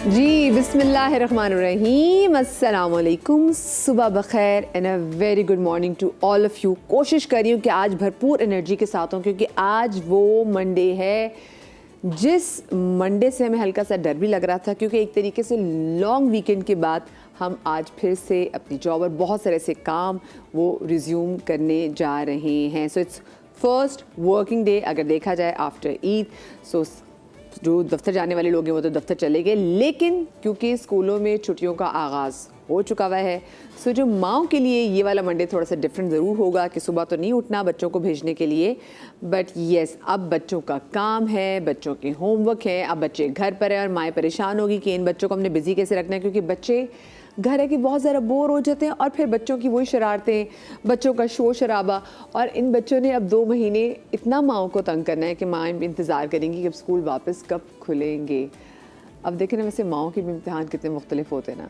जी बिस्मिल्लाहिर्रहमानिर्रहीम, अस्सलाम वालेकुम, सुबह बखैर and a very good morning to all of you. कोशिश कर रही हूँ कि आज भरपूर एनर्जी के साथ हूँ क्योंकि आज वो मंडे है जिस मंडे से हमें हल्का सा डर भी लग रहा था क्योंकि एक तरीके से लॉन्ग वीकेंड के बाद हम आज फिर से अपनी जॉब और बहुत सारे ऐसे काम वो रिज्यूम करने जा रहे हैं। So it's first working day अगर देखा जाए आफ्टर ईद। सो जो दफ्तर जाने वाले लोग हैं वो तो दफ्तर चले गए, लेकिन क्योंकि स्कूलों में छुट्टियों का आगाज़ हो चुका हुआ है, सो जो माँओं के लिए ये वाला मंडे थोड़ा सा डिफरेंट ज़रूर होगा कि सुबह तो नहीं उठना बच्चों को भेजने के लिए, बट येस अब बच्चों का काम है, बच्चों के होमवर्क है, अब बच्चे घर पर हैं और माएँ परेशान होगी कि इन बच्चों को हमने बिज़ी कैसे रखना है क्योंकि बच्चे घर है कि बहुत ज़्यादा बोर हो जाते हैं और फिर बच्चों की वही शरारतें, बच्चों का शोर शराबा, और इन बच्चों ने अब 2 महीने इतना माँओं को तंग करना है कि माएँ इंतज़ार करेंगी कि अब स्कूल वापस कब खुलेंगे। अब देखें ना, वैसे माँओं के भी इम्तिहान कितने मुख्तलिफ होते हैं ना।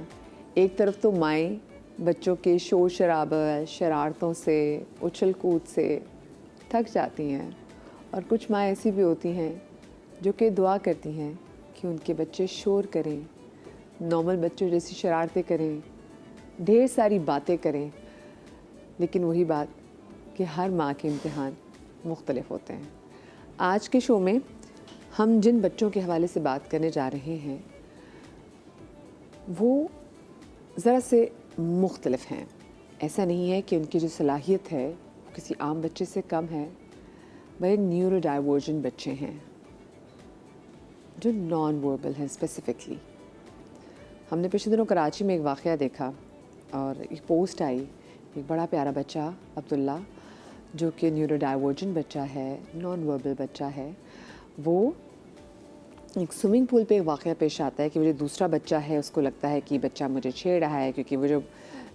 एक तरफ तो माएँ बच्चों के शोर शराबा, शरारतों से, उछल कूद से थक जाती हैं, और कुछ माँ ऐसी भी होती हैं जो कि दुआ करती हैं कि उनके बच्चे शोर करें, नॉर्मल बच्चों जैसी शरारतें करें, ढेर सारी बातें करें, लेकिन वही बात कि हर माँ के इम्तिहान मुख्तलिफ होते हैं। आज के शो में हम जिन बच्चों के हवाले से बात करने जा रहे हैं वो ज़रा से मुख्तलिफ हैं। ऐसा नहीं है कि उनकी जो सलाहियत है वो किसी आम बच्चे से कम है, वह न्यूरो डाइवर्जेंट बच्चे हैं जो नॉन वर्बल हैं। स्पेसिफ़िकली हमने पिछले दिनों कराची में एक वाक़या देखा और एक पोस्ट आई, एक बड़ा प्यारा बच्चा अब्दुल्ला जो कि न्यूरो डाइवर्जेंट बच्चा है, नॉन वर्बल बच्चा है, वो एक स्विमिंग पूल पे एक वाक़या पेश आता है कि वो जो दूसरा बच्चा है उसको लगता है कि बच्चा मुझे छेड़ रहा है, क्योंकि वो जो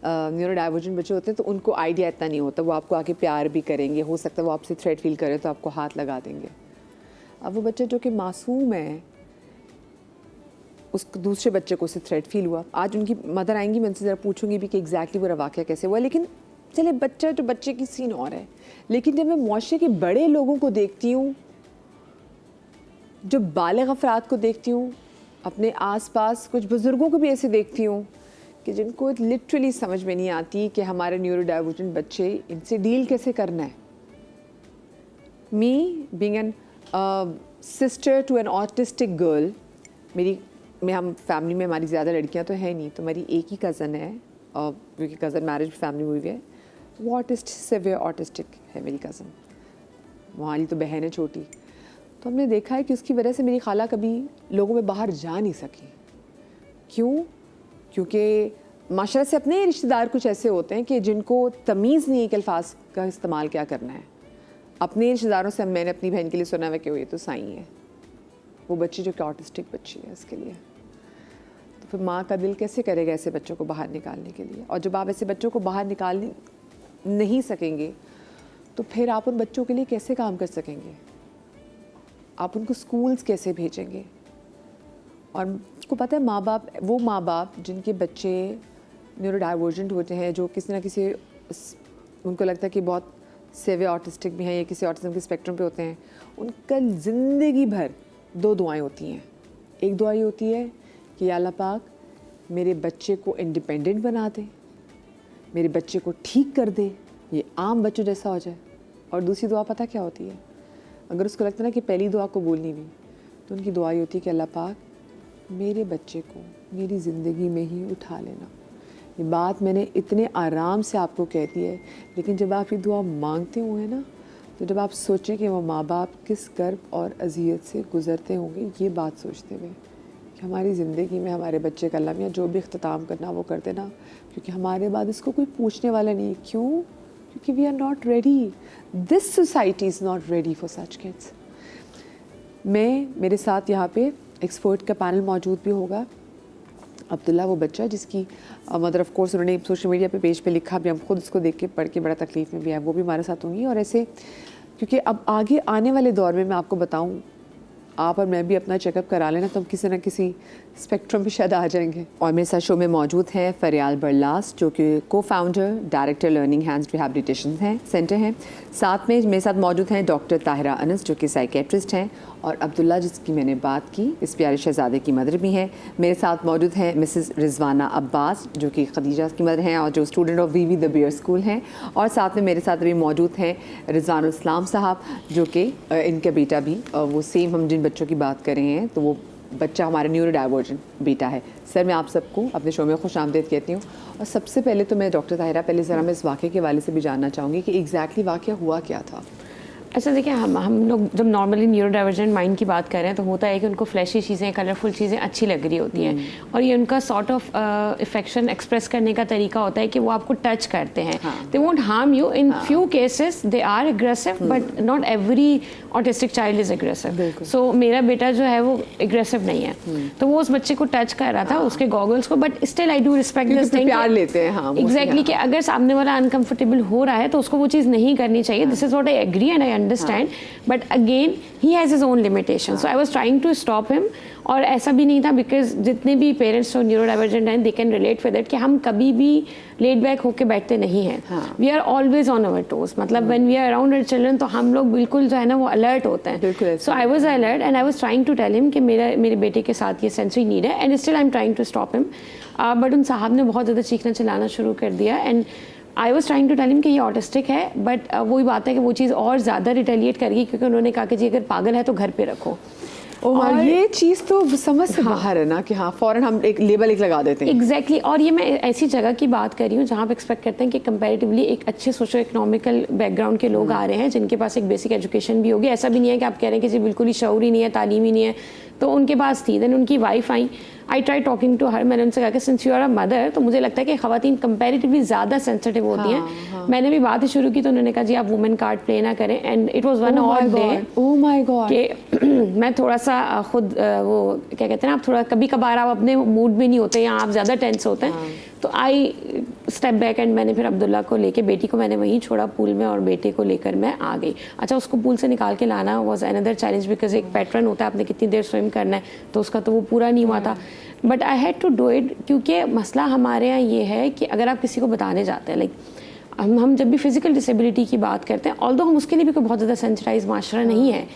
न्यूरो डाइवर्जेंट बच्चे होते हैं तो उनको आइडिया इतना नहीं होता, वो आपको आके प्यार भी करेंगे, हो सकता है वो आपसे थ्रेट फील करें तो आपको हाथ लगा देंगे। अब वो बच्चा जो कि मासूम है, उस दूसरे बच्चे को उससे थ्रेट फील हुआ। आज उनकी मदर आएंगी, मैं उनसे ज़रा पूछूंगी भी कि एग्जैक्टली वो वाक़या कैसे हुआ। लेकिन चले, बच्चा जो बच्चे की सीन और है, लेकिन जब मैं मुआशरे के बड़े लोगों को देखती हूँ, जो बालिग़ अफ़राद को देखती हूँ, अपने आसपास कुछ बुज़ुर्गों को भी ऐसे देखती हूँ कि जिनको लिटरली समझ में नहीं आती कि हमारे न्यूरो डाइवर्जेंट बच्चे, इनसे डील कैसे करना है। Me being an sister to an autistic girl, हम फैमिली में हमारी ज़्यादा लड़कियां तो हैं नहीं, तो मेरी एक ही कज़न है, और क्योंकि कज़न मैरिज फैमिली हुई है, वो सेवियर ऑटिस्टिक है मेरी कज़न, वहाँ तो बहन है छोटी। तो हमने देखा है कि उसकी वजह से मेरी खाला कभी लोगों में बाहर जा नहीं सकी। क्यों? क्योंकि माशरा से अपने रिश्तेदार कुछ ऐसे होते हैं कि जिनको तमीज़ नहीं है कि अल्फाज का इस्तेमाल क्या करना है। अपने रिश्तेदारों से मैंने अपनी बहन के लिए सुना हुआ कि वो ये तो साईं है, वो बच्ची जो कि ऑटिस्टिक बच्ची है उसके लिए। तो फिर माँ का दिल कैसे करेगा ऐसे बच्चों को बाहर निकालने के लिए। और जब आप ऐसे बच्चों को बाहर निकाल नहीं सकेंगे तो फिर आप उन बच्चों के लिए कैसे काम कर सकेंगे, आप उनको स्कूल्स कैसे भेजेंगे। और आपको पता है, माँ बाप जिनके बच्चे न्यूरो डाइवर्जेंट होते हैं, जो किसी ना किसी उनको लगता है कि बहुत सेवियर ऑटिस्टिक भी हैं या किसी ऑटिज्म के स्पेक्ट्रम पे होते हैं, उनका ज़िंदगी भर 2 दुआएं होती हैं। एक दुआ ये होती है कि या अल्लाह पाक मेरे बच्चे को इंडिपेंडेंट बना दे, मेरे बच्चे को ठीक कर दे, ये आम बच्चों जैसा हो जाए। और दूसरी दुआ पता क्या होती है? अगर उसको लगता है ना कि पहली दुआ को बोलनी भी, तो उनकी दुआ ये होती है कि अल्लाह पाक मेरे बच्चे को मेरी ज़िंदगी में ही उठा लेना। ये बात मैंने इतने आराम से आपको कह दी है, लेकिन जब आप ये दुआ मांगते हुए ना, तो जब आप सोचें कि वो माँ बाप किस कर्ब और अज़ियत से गुज़रते होंगे, ये बात सोचते हुए कि हमारी ज़िंदगी में हमारे बच्चे का अल्लाह मियां जो भी इख्तिताम करना वो कर देना, क्योंकि हमारे बाद इसको कोई पूछने वाला नहीं है। क्यों? क्योंकि we are not ready, this society is not ready for such kids. मेरे साथ यहाँ पे एक्सपर्ट का पैनल मौजूद भी होगा। अब्दुल्ला वो बच्चा जिसकी मदर ऑफ कोर्स उन्होंने सोशल मीडिया पे पेज पे लिखा भी, हम खुद उसको देख के पढ़ के बड़ा तकलीफ़ में भी है, वो भी हमारे साथ होंगी। और ऐसे क्योंकि अब आगे आने वाले दौर में मैं आपको बताऊं, आप और मैं भी अपना चेकअप करा लेना, तो हम किसी न किसी स्पेक्ट्रम पे शायद आ जाएंगे। और मेरे साथ शो में मौजूद हैं फरियाल बरलास जो कि co-founder director learning hands rehabilitation centre हैं। साथ में मेरे साथ मौजूद हैं डॉक्टर ताहिरा अनस जो कि साइकेट्रिस्ट हैं, और अब्दुल्ला जिसकी मैंने बात की इस प्यारे शहजादे की मदर भी हैं। मेरे साथ मौजूद हैं मिसेस रिजवाना अब्बास जो कि खदीजा की मदर हैं और जो student of VV the bear school हैं। और साथ में मेरे साथ अभी मौजूद हैं रिजवानुल इस्लाम साहब जो कि इनका बेटा भी वो सेम हम जिन बच्चों की बात कर रहे हैं तो वो बच्चा हमारा न्यूरो डाइवर्जेंट बेटा है। सर मैं आप सबको अपने शो में खुश आमदीद कहती हूँ। और सबसे पहले तो मैं डॉक्टर ताहिरा पहले ज़रा मैं इस वाक़े के वाले से भी जानना चाहूँगी कि एग्जैक्टली वाक़या हुआ क्या था। अच्छा देखिए, हम लोग जब नॉर्मली न्यूरो डाइवर्जेंट माइंड की बात कर रहे हैं तो होता है कि उनको फ्लैशी चीज़ें, कलरफुल चीज़ें अच्छी लग रही होती हैं और ये उनका सॉर्ट ऑफ इफेक्शन एक्सप्रेस करने का तरीका होता है कि वो आपको टच करते हैं। They won't harm you, in few cases they are aggressive but not every autistic child is aggressive. So मेरा बेटा जो है वो एग्रेसिव नहीं है, तो वो उस बच्चे को टच कर रहा था, उसके गॉगल्स को, but still I do respect this thing, प्यार लेते हैं। हाँ एग्जैक्टली कि अगर सामने वाला अनकंफर्टेबल हो रहा है तो उसको वो चीज़ नहीं करनी चाहिए। This is what I agree and I understand, but again he has his own limitations, so I was trying to stop him। और ऐसा भी नहीं था बिकॉज जितने भी पेरेंट्स जो न्यूरो डाइवर्जेंट हैं they can relate with it कि हम कभी भी लेट बैक होके बैठते नहीं हैं। We are always on our toes, मतलब when we are around our children तो हम लोग बिल्कुल जो है ना वो अलर्ट होते हैं। So I was alert and I was trying to tell him कि मेरे बेटे के साथ ये सेंसरी नीड है and still I am trying to stop him. But उन साहब ने बहुत ज़्यादा चीखना चिल्लाना शुरू कर दिया and I was trying to tell him कि ये ऑटिस्टिक है, बट वही बात है कि वो चीज़ और ज़्यादा रिटेलिएट करेगी क्योंकि उन्होंने कहा कि जी अगर पागल है तो घर पे रखो। और ये चीज़ तो समझ से बाहर है ना कि हाँ फ़ौरन हम एक लेबल लगा देते हैं। एग्जैक्टली और ये मैं ऐसी जगह की बात कर रही हूँ जहाँ पे एक्सपेक्ट करते हैं कि कंपैरेटिवली एक अच्छे सोशो इकोनॉमिकल बैकग्राउंड के लोग आ रहे हैं जिनके पास एक बेसिक एजुकेशन भी होगी। ऐसा भी नहीं है कि आप कह रहे हैं कि जी बिल्कुल ही शऊर ही नहीं है, तालीम ही नहीं है, तो उनके पास थी। देन उनकी wife I, I try talking to her, मैंने उनसे कहा कि since you are a mother तो मुझे लगता है कि ख़वातीन कंपैरेटिवली ज़्यादा सेंसिटिव होती हैं। मैंने भी बात ही शुरू की तो उन्होंने कहा जी आप वुमेन कार्ड प्ले ना करें and it was one odd day. Oh my God कि मैं थोड़ा सा खुद वो क्या कहते हैं ना, आप थोड़ा कभी कभार आप अपने मूड में नहीं होते या आप ज़्यादा टेंस होते हैं, तो आई स्टेप बैक एंड मैंने फिर अब्दुल्ला को लेके, बेटी को मैंने वहीं छोड़ा पूल में और बेटे को लेकर मैं आ गई। अच्छा उसको पूल से निकाल के लाना वाज अनदर चैलेंज बिकॉज एक पैटर्न होता है, आपने कितनी देर स्विम करना है, तो उसका तो वो पूरा नहीं हुआ था, but I had to do it क्योंकि मसला हमारे यहाँ ये है कि अगर आप किसी को बताने जाते हैं, लाइक हम जब भी फिजिकल डिसेबिलिटी की बात करते हैं, ऑल्दो हम उसके लिए भी कोई बहुत ज़्यादा सेंसिटाइज माशरा नहीं है,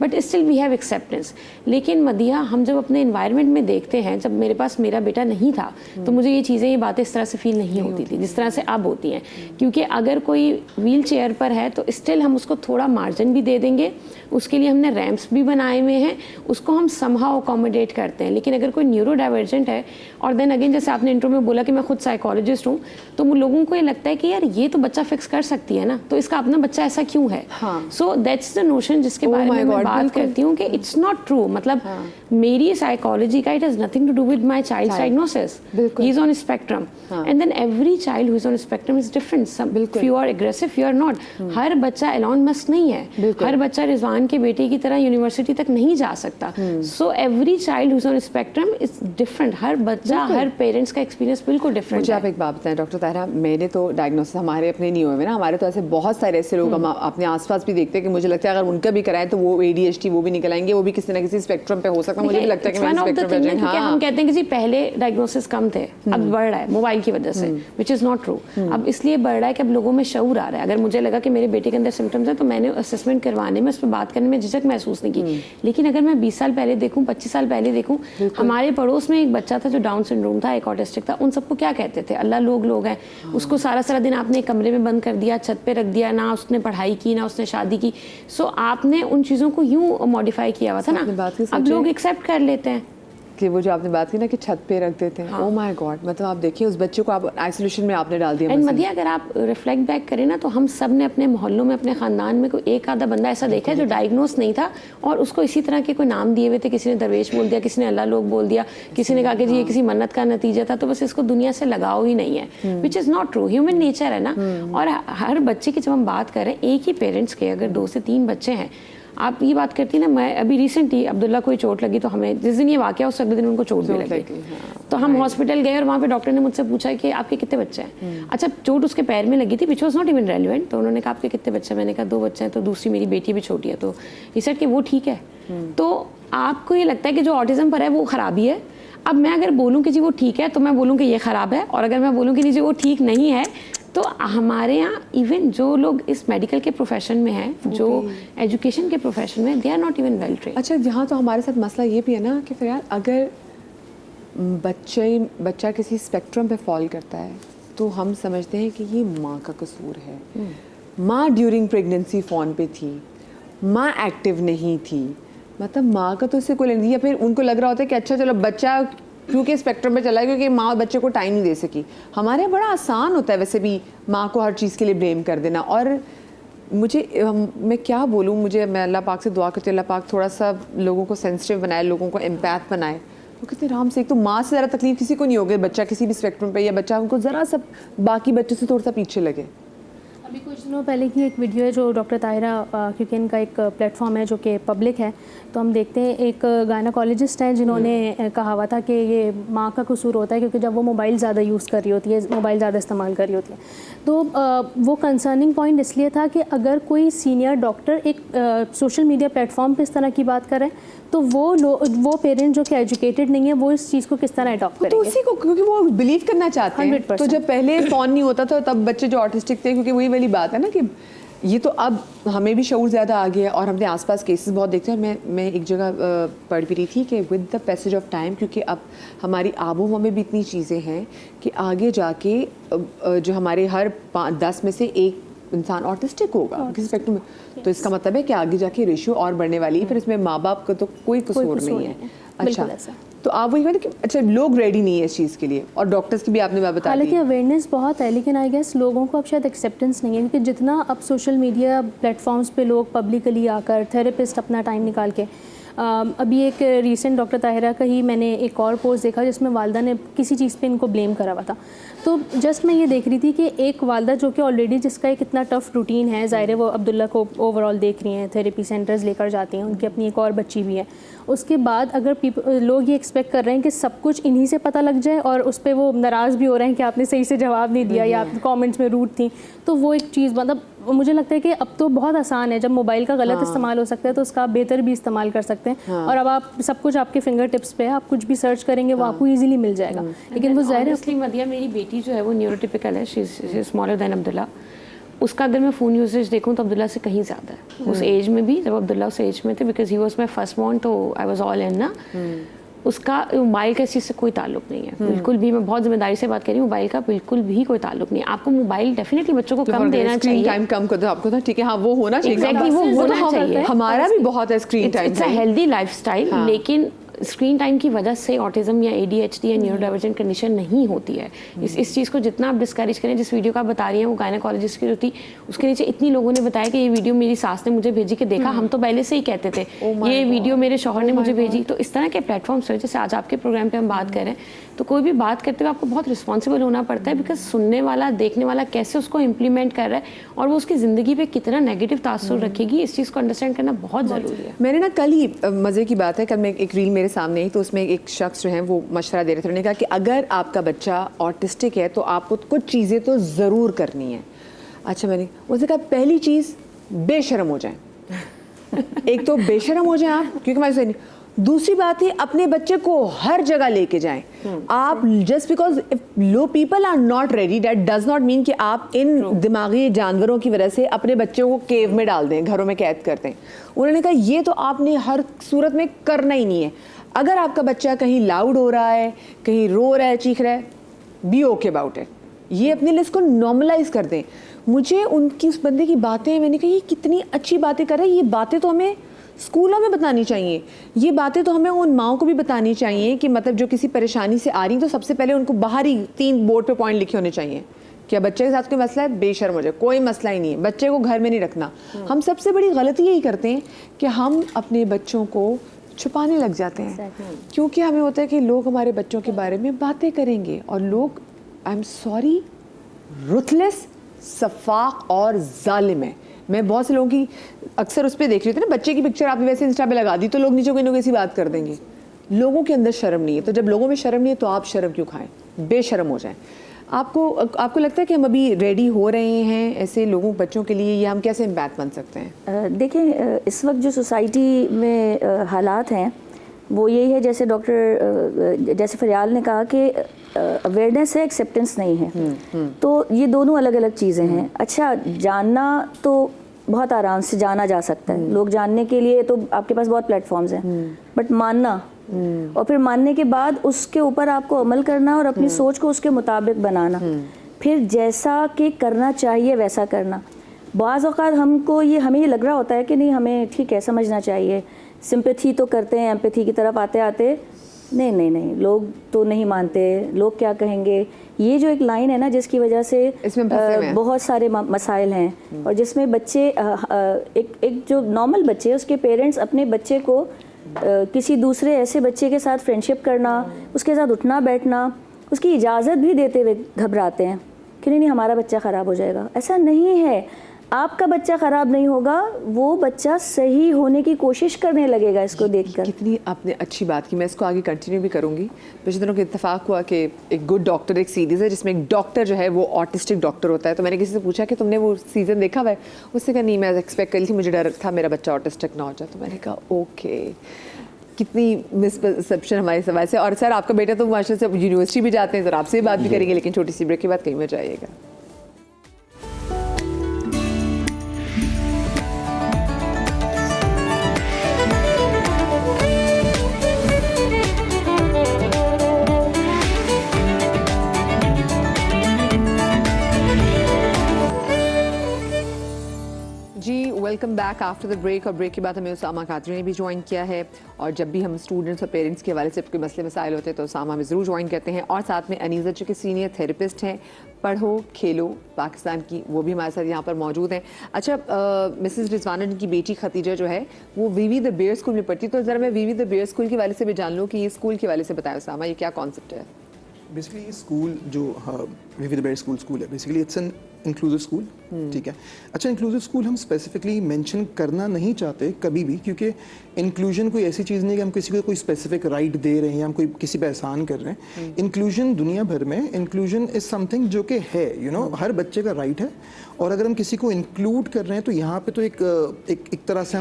but still we have acceptance. लेकिन मदिया हम जब अपने इन्वायरमेंट में देखते हैं, जब मेरे पास मेरा बेटा नहीं था तो मुझे ये चीज़ें, ये बातें इस तरह से फील नहीं होती थी जिस तरह से अब होती हैं, क्योंकि अगर कोई व्हील चेयर पर है तो स्टिल हम उसको थोड़ा मार्जिन भी दे देंगे, उसके लिए हमने रैम्प्स भी बनाए हुए हैं, उसको हम समहाउ अकोमोडेट करते हैं। लेकिन अगर कोई न्यूरो डाइवर्जेंट है, और देन अगेन जैसे आपने इंट्रो में बोला कि मैं खुद साइकोलॉजिस्ट हूँ, तो लोगों को ये लगता है कि यार ये तो बच्चा फिक्स कर सकती है ना, तो इसका अपना बच्चा ऐसा क्यों है। सो दैट्स द नोशन जिसके बारे में मैं बात करती हूँ कि इट्स नॉट ट्रू। मतलब मेरी साइकोलॉजी का it has nothing to do with my child's diagnosis, he is on spectrum and then every child who is on spectrum is different. Few are aggressive, few are not. हर बच्चा Elon Musk नहीं है, हर बच्चा रिजवान के बेटे की तरह university तक नहीं जा सकता। So every child who is on spectrum is different. हर बच्चा, हर पेरेंट्स का एक्सपीरियंस बिल्कुल डिफरेंट है। मुझे आप एक बात बताएं डॉक्टर ताहिरा, मैंने तो डायग्नोसिस हमारे अपने नहीं हुए ना, हमारे तो ऐसे बहुत सारे ऐसे लोग हम अपने आसपास भी देखते हैं कि मुझे लगता है अगर उनका भी कराएं तो वो ADHD वो भी निकल आएंगे, वो भी किसी ना किसी स्पेक्ट्रम पे हो सकता है। मुझे भी लगता है कि मैं स्पेक्ट्रम पे हूं। हाँ, हम कहते हैं कि जी पहले डायग्नोसिस कम थे, अब बढ़ रहा है मोबाइल की वजह से, व्हिच इज नॉट ट्रू। अब इसलिए बढ़ रहा है कि अब लोगों में शऊर आ रहा है। अगर मुझे लगा कि मेरे बेटे के अंदर सिम्टम्स है तो मैंने असेसमेंट करवाने में, उस पर बात करने में झिझक महसूस नहीं की। लेकिन अगर मैं 20 साल पहले देखूं, 25 साल पहले देखूं, हमारे पड़ोस में एक बच्चा था जो डाउन सिंड्रोम था, एक ऑटिस्टिक था, उन सबको क्या कहते थे, अल्लाह लोग हैं। उसको सारा दिन आपने कमरे में बंद कर दिया, छत पे रख दिया, ना उसने पढ़ाई की ना उसने शादी की। सो आपने उन चीज़ों को यूं मॉडिफाई किया हुआ था ना, अब लोग एक्सेप्ट कर लेते हैं कि वो जो आपने बात की ना कि छत पे रख देते हैं। ओह माय गॉड, मतलब आप देखिए उस बच्चे को आप आइसोलेशन में आपने डाल दिया। एंड मदिया अगर आप रिफ्लेक्ट बैक करें ना तो हम सब ने अपने मोहल्लों में, अपने खानदान में कोई एक आधा बंदा ऐसा देखा है जो डायग्नोस नहीं था और उसको इसी तरह के कोई नाम दिए हुए थे। किसी ने दरवेश बोल दिया, किसी ने अल्लाह लोग बोल दिया, किसी ने कहा कि जी ये किसी मन्नत का नतीजा था, तो बस इसको दुनिया से लगाव ही नहीं है, which is not true. Human nature है ना। और हर बच्चे की जब हम बात करें, एक ही पेरेंट्स के अगर 2 से 3 बच्चे हैं, आप ये बात करती ना, मैं अभी रिसेंटली अब्दुल्ला को चोट लगी तो हमें जिस दिन ये वाकया उस अगले दिन उनको चोट भी लगी। तो हम हॉस्पिटल गए और वहाँ पे डॉक्टर ने मुझसे पूछा कि आपके कितने बच्चे हैं। अच्छा, चोट उसके पैर में लगी थी, which was not even relevant. तो उन्होंने कहा आपके कितने बच्चे हैं, मैंने कहा 2 बच्चे हैं, तो दूसरी मेरी बेटी भी छोटी है। तो ये सेड कि वो ठीक है। तो आपको ये लगता है कि जो ऑटिज्म पर है वो खराबी है, अब मैं अगर बोलूँ कि जी वो ठीक है तो मैं बोलूँ कि ये ख़राब है, और अगर मैं बोलूँ कि जी वो ठीक नहीं है तो हमारे यहाँ इवन जो लोग इस मेडिकल के प्रोफेशन में हैं, जो एजुकेशन के प्रोफेशन में, they are not even well trained. अच्छा, यहाँ तो हमारे साथ मसला ये भी है ना कि फिर यार अगर बच्चा किसी स्पेक्ट्रम पे फॉल करता है तो हम समझते हैं कि ये माँ का कसूर है। माँ ड्यूरिंग प्रेगनेंसी फ़ोन पे थी, माँ एक्टिव नहीं थी, मतलब माँ का तो इससे कोई लेना नहीं। या फिर उनको लग रहा होता है कि अच्छा चलो बच्चा क्योंकि स्पेक्ट्रम पे चला है क्योंकि माँ बच्चे को टाइम नहीं दे सकी। हमारे यहाँ बड़ा आसान होता है वैसे भी माँ को हर चीज़ के लिए ब्लेम कर देना। और मैं क्या बोलूँ, मैं अल्लाह पाक से दुआ करती हूँ अल्लाह पाक थोड़ा सा लोगों को सेंसिटिव बनाए, लोगों को एम्पैथ बनाए। तो कितने आराम से, एक तो माँ से ज़रा तकलीफ किसी को नहीं होगी, बच्चा किसी भी स्पेक्ट्रम पे या बच्चा उनको ज़रा सा बाकी बच्चों से थोड़ा सा पीछे लगे। अभी कुछ दिनों पहले की एक वीडियो है जो डॉक्टर ताहिरा, क्योंकि इनका एक प्लेटफॉर्म है जो कि पब्लिक है, तो हम देखते हैं एक गायनाकोलॉजिस्ट हैं जिन्होंने कहा हुआ था कि ये माँ का कसूर होता है क्योंकि जब वो मोबाइल ज़्यादा यूज़ कर रही होती है, मोबाइल ज़्यादा इस्तेमाल कर रही होती है। तो वो कंसर्निंग पॉइंट इसलिए था कि अगर कोई सीनियर डॉक्टर एक सोशल मीडिया प्लेटफॉर्म पर इस तरह की बात करें तो वो पेरेंट जो कि एजुकेटेड नहीं है वो इस चीज़ को किस तरह अडॉप्ट करेंगे। तो उसी को क्योंकि वो बिलीव करना चाहते हैं। 100%। तो जब पहले फ़ोन नहीं होता था तब बच्चे जो ऑटिस्टिक थे, क्योंकि वही वाली बात है ना कि ये तो अब हमें भी शऊर ज़्यादा आ गया और हमने आसपास केसेस बहुत देखते हैं। मैं एक जगह पढ़ भी रही थी कि with the passage of time, क्योंकि अब हमारी आबो हवा में भी इतनी चीज़ें हैं कि आगे जाके जो हमारे हर 10 में से एक इंसान ऑटिस्टिक होगा किसी स्पेक्ट्रम में, तो इसका मतलब है कि आगे जाके रेशियो और बढ़ने वाली है। फिर इसमें माँ बाप का तो कोई कसूर नहीं है। अच्छा, तो आप वही कहते कि अच्छा लोग रेडी नहीं है इस चीज़ के लिए, और डॉक्टर्स की भी आपने बात बता दी। हालांकि अवेयरनेस बहुत है लेकिन आई गेस लोगों को अब शायद एक्सेप्टेंस नहीं है, क्योंकि जितना अब सोशल मीडिया प्लेटफॉर्म्स पे लोग पब्लिकली आकर थेरेपिस्ट अपना टाइम निकाल के अभी एक रीसेंट डॉक्टर ताहिरा का ही मैंने एक और पोस्ट देखा जिसमें वालदा ने किसी चीज़ पे इनको ब्लेम करा हुआ था। तो जस्ट मैं ये देख रही थी कि एक वालदा जो कि ऑलरेडी जिसका एक इतना टफ रूटीन है, ज़ाहिर है वो अब्दुल्ला को ओवरऑल देख रही हैं, थेरेपी सेंटर्स लेकर जाती हैं, उनकी अपनी एक और बच्ची भी है। उसके बाद अगर लोग ये एक्सपेक्ट कर रहे हैं कि सब कुछ इन्हीं से पता लग जाए और उस पर वो नाराज़ भी हो रहे हैं कि आपने सही से जवाब नहीं दिया या आप कमेंट्स में रूड थी, तो वो एक चीज़ मतलब मुझे लगता है कि अब तो बहुत आसान है, जब मोबाइल का गलत इस्तेमाल हो सकता है तो उसका आप बेहतर भी इस्तेमाल कर सकते हैं। और अब आप सब कुछ आपके फिंगर टिप्स पे है, आप कुछ भी सर्च करेंगे वो आपको इजीली मिल जाएगा। लेकिन वो ज़ाहिर है मदिया मेरी बेटी जो है वो न्यूरोटिपिकल है, she is smaller than Abdullah. उसका अगर मैं फ़ोन यूसेज देखूँ तो अब्दुल्ला से कहीं ज़्यादा है उस एज में भी, जब अब्दुल्ला उस एज में थे, because he was my first born, तो आई वॉज ऑल इन ना। उसका मोबाइल का इस चीज़ से कोई ताल्लुक नहीं है, बिल्कुल भी। मैं बहुत जिम्मेदारी से बात कर रही हूँ, मोबाइल का बिल्कुल भी कोई ताल्लुक नहीं है। आपको मोबाइल डेफिनेटली बच्चों को कम देना चाहिए, टाइम कम कर दो आपको तो ठीक है, हाँ वो होना चाहिए, एग्जैक्टली वो होना चाहिए। हमारा भी बहुत है screen time, it's a healthy lifestyle, लेकिन स्क्रीन टाइम की वजह से ऑटिज्म या ADHD या न्यूरोडाइवर्जेंट कंडीशन नहीं होती है। इस चीज़ को जितना आप डिस्करेज करें, जिस वीडियो का आप बता रही हैं वो गायनाकोलॉजिस्ट की जो थी, उसके नीचे इतनी लोगों ने बताया कि ये वीडियो मेरी सास ने मुझे भेजी, कि देखा हम तो पहले से ही कहते थे, ये वीडियो मेरे शौहर ने मुझे भेजी। तो इस तरह के प्लेटफॉर्म्स हैं, जैसे आज आपके प्रोग्राम पे हम बात कर रहे हैं, तो कोई भी बात करते हुए आपको बहुत रिस्पॉन्सिबल होना पड़ता है, बिकॉज सुनने वाला, देखने वाला कैसे उसको इम्प्लीमेंट कर रहा है और वो उसकी ज़िंदगी पे कितना नेगेटिव तासुर रखेगी, इस चीज़ को अंडरस्टैंड करना बहुत ज़रूरी है। मैंने ना कल ही मज़े की बात है, कल मैं एक रील मेरे सामने आई तो उसमें एक शख्स जो है वो मशवरा दे रहे थे, उन्होंने कहा कि अगर आपका बच्चा ऑटिस्टिक है तो आपको कुछ चीज़ें तो ज़रूर करनी है। अच्छा, मैंने उसने कहा पहली चीज़ बेशर्म हो जाए, एक तो बेशर्म हो जाए आप, क्योंकि मैं नहीं। दूसरी बात है अपने बच्चे को हर जगह लेके जाएं आप। Just because if low people are not ready, that does not mean कि आप इन दिमागी जानवरों की वजह से अपने बच्चों को केव में डाल दें, घरों में कैद कर दें। उन्होंने कहा ये तो आपने हर सूरत में करना ही नहीं है। अगर आपका बच्चा कहीं लाउड हो रहा है, कहीं रो रहा है, चीख रहा है, बी ओके अबाउट इट, ये अपने लिए इसको नॉर्मलाइज कर दें। मुझे उनकी उस बंदे की बातें, मैंने कहा ये कितनी अच्छी बातें कर रहे हैं, ये बातें तो हमें स्कूलों में बतानी चाहिए, ये बातें तो हमें उन माओं को भी बतानी चाहिए कि मतलब जो किसी परेशानी से आ रही तो सबसे पहले उनको बाहर ही 3 बोर्ड पे पॉइंट लिखे होने चाहिए। क्या बच्चे के साथ कोई मसला है, बेशर्म हो जाए, कोई मसला ही नहीं है, बच्चे को घर में नहीं रखना। हम सबसे बड़ी गलती यही करते हैं कि हम अपने बच्चों को छुपाने लग जाते हैं, क्योंकि हमें होता है कि लोग हमारे बच्चों के बारे में बातें करेंगे, और लोग आई एम सॉरी रुथलेस, सफाक और जालिम है। मैं बहुत से लोगों की अक्सर उस पर देख रही थी ना, बच्चे की पिक्चर आपने वैसे इंस्टा पे लगा दी तो लोग नीचे कोई ना कोई ऐसी बात कर देंगे। लोगों के अंदर शर्म नहीं है, तो जब लोगों में शर्म नहीं है तो आप शर्म क्यों खाएं, बेशर्म हो जाएं। आपको लगता है कि हम अभी रेडी हो रहे हैं ऐसे लोगों बच्चों के लिए, या हम कैसे इम्पैक्ट बन सकते हैं? देखें, इस वक्त जो सोसाइटी में हालात हैं वो यही है, जैसे जैसे फरियाल ने कहा कि अवेयरनेस है, एक्सेप्टेंस नहीं है। तो ये दोनों अलग अलग चीज़ें हैं। अच्छा, जानना तो बहुत आराम से जाना जा सकता है, लोग जानने के लिए तो आपके पास बहुत प्लेटफॉर्म्स हैं, बट मानना और फिर मानने के बाद उसके ऊपर आपको अमल करना और अपनी सोच को उसके मुताबिक बनाना, फिर जैसा कि करना चाहिए वैसा करना। बाज़ औक़ात हमें ये लग रहा होता है कि नहीं, हमें ठीक है समझना चाहिए, सिंपैथी तो करते हैं, एम्पैथी की तरफ आते आते नहीं, लोग तो नहीं मानते, लोग क्या कहेंगे। ये जो एक लाइन है ना, जिसकी वजह से बहुत सारे मसाइल हैं, और जिसमें बच्चे एक जो नॉर्मल बच्चे, उसके पेरेंट्स अपने बच्चे को किसी दूसरे ऐसे बच्चे के साथ फ्रेंडशिप करना, उसके साथ उठना बैठना, उसकी इजाज़त भी देते हुए घबराते हैं कि नहीं हमारा बच्चा ख़राब हो जाएगा। ऐसा नहीं है, आपका बच्चा ख़राब नहीं होगा, वो बच्चा सही होने की कोशिश करने लगेगा इसको देखकर। कितनी आपने अच्छी बात की, मैं इसको आगे कंटिन्यू भी करूँगी। पिछले दिनों के इत्तेफाक हुआ कि एक गुड डॉक्टर एक सीरीज़ है जिसमें एक डॉक्टर जो है वो ऑटिस्टिक डॉक्टर होता है। तो मैंने किसी से पूछा कि तुमने वो सीज़न देखा हुआ है? उसने कहा नहीं, मैं एक्सपेक्ट करी थी, मुझे डर था मेरा बच्चा ऑटिस्टिक ना हो जाए। तो मैंने कहा ओके, कितनी मिसपरसेप्शन हमारे सवाल से। और सर आपका बेटा तो माशाल्लाह से यूनिवर्सिटी भी जाते हैं, सर आपसे भी बात भी करेंगे, लेकिन छोटी सी ब्रेक के बाद कहीं में जाइएगा। Welcome back after the break. और ब्रेक के बाद हमें उसामा कादरी ने भी ज्वाइन किया है, और जब भी हम स्टूडेंट्स और पेरेंट्स के हवाले से कोई मसले मसाइल होते हैं तो उसामा हमें ज़रूर ज्वाइन करते हैं। और साथ में अनीज़ा जो कि सीनियर थेरेपिस्ट हैं पढ़ो खेलो पाकिस्तान की, वो भी हमारे साथ यहाँ पर मौजूद हैं। अच्छा, मिसेस रिजवाना की बेटी खतीजा जो है वो वीवी द बेयर स्कूल में पढ़ती, तो ज़रा मैं वीवी द बेयर स्कूल के हवाले से भी जान लूँ कि ये स्कूल के हवाले से बताया उसामा, ये क्या कॉन्सेप्ट है? बेसिकली ये स्कूल जो वीवी द बेयर स्कूल है, basically it's an inclusive school, ठीक है। अच्छा, इंक्लूसिव स्कूल हम स्पेसिफिकली मेंशन करना नहीं चाहते कभी भी, क्योंकि इंक्लूजन कोई ऐसी चीज़ नहीं कि हम किसी को कोई स्पेसिफिक राइट दे रहे हैं या हम कोई किसी पे एहसान कर रहे हैं। इंक्लूजन दुनिया भर में इंक्लूजन इज़ समथिंग जो कि है, हर बच्चे का राइट है। और अगर हम किसी को इंक्लूड कर रहे हैं तो यहाँ पे तो एक तरह से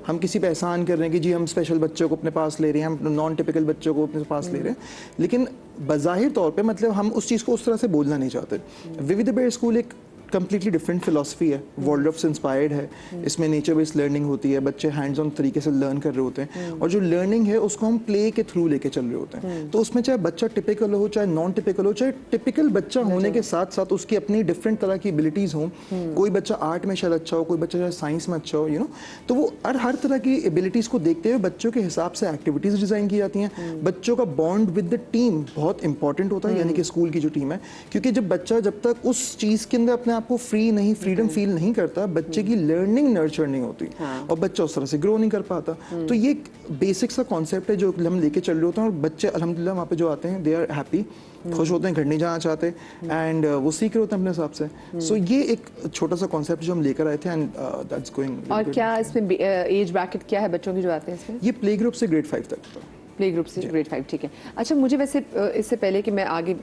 हम किसी पे एहसान कर रहे हैं कि जी हम स्पेशल बच्चों को अपने पास ले रहे हैं, हम नॉन टिपिकल बच्चों को अपने पास ले रहे हैं, लेकिन बज़ाहिर तौर पे मतलब हम उस चीज़ को उस तरह से बोलना नहीं चाहते। वीवी द बेयर स्कूल एक कंप्लीटली डिफरेंट फिलॉसफी है, वॉल्डॉर्फ से इंस्पायर्ड है। इसमें नेचर बेस्ड लर्निंग होती है, बच्चे हैंड्स ऑन तरीके से लर्न कर रहे होते हैं, और जो लर्निंग है उसको हम प्ले के थ्रू लेके चल रहे होते हैं। तो उसमें चाहे बच्चा टिपिकल हो, चाहे नॉन टिपिकल हो, चाहे टिपिकल बच्चा होने के साथ साथ उसकी अपनी डिफरेंट तरह की एबिलिटीज़ हों, कोई बच्चा आर्ट में शायद अच्छा हो, कोई बच्चा शायद साइंस में अच्छा हो, तो वो हर तरह की एबिलिटीज़ को देखते हुए बच्चों के हिसाब से एक्टिविटीज़ डिज़ाइन की जाती हैं। बच्चों का बॉन्ड विद द टीम बहुत इंपॉर्टेंट होता है, यानी कि स्कूल की जो टीम है, क्योंकि जब तक उस चीज़ के अंदर अपने आप को फ्रीडम फील नहीं करता, बच्चे की लर्निंग नर्चर नहीं होती, और बच्चा उस तरह से ग्रो नहीं कर पाता। तो ये एक बेसिक सा कॉन्सेप्ट है जो हम लेके चल रहे होते हैं, और बच्चे अल्हम्दुलिल्लाह वहाँ पे जो आते हैं दे आर हैप्पी, खुश होते हैं, घर नहीं जाना चाहते, एंड वो सीख रहे होते हैं अपने हिसाब से। सो ये एक छोटा सा कॉन्सेप्ट जो हम लेकर आए थे, एंड दैट्स गोइंग। और क्या इसमें एज ब्रैकेट क्या है बच्चों की जो आते हैं इसमें? ये प्ले ग्रुप से ग्रेड 5 तक, प्ले ग्रुप से ग्रेड 5, ठीक है। अच्छा, मुझे वैसे इससे पहले कि मैं आगे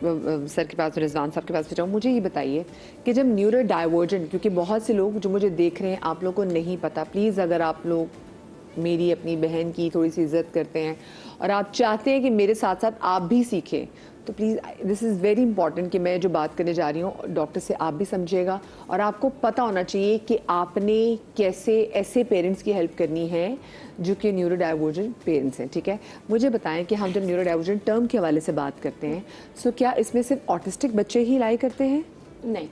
सर के पास, रिजवान साहब के पास जाऊँ, मुझे ये बताइए कि जब न्यूरो डाइवर्जेंट, क्योंकि बहुत से लोग जो मुझे देख रहे हैं आप लोगों को नहीं पता, प्लीज़ अगर आप लोग मेरी अपनी बहन की थोड़ी सी इज्जत करते हैं और आप चाहते हैं कि मेरे साथ साथ आप भी सीखें, तो please this is very important कि मैं जो बात करने जा रही हूँ डॉक्टर से आप भी समझिएगा, और आपको पता होना चाहिए कि आपने कैसे ऐसे पेरेंट्स की हेल्प करनी है जो कि न्यूरो डाइवर्जेंट पेरेंट्स हैं, ठीक है। मुझे बताएं कि हम जब न्यूरो डाइवर्जेंट टर्म के हवाले से बात करते हैं, सो क्या इसमें सिर्फ ऑटिस्टिक बच्चे ही लाई करते हैं? नहीं,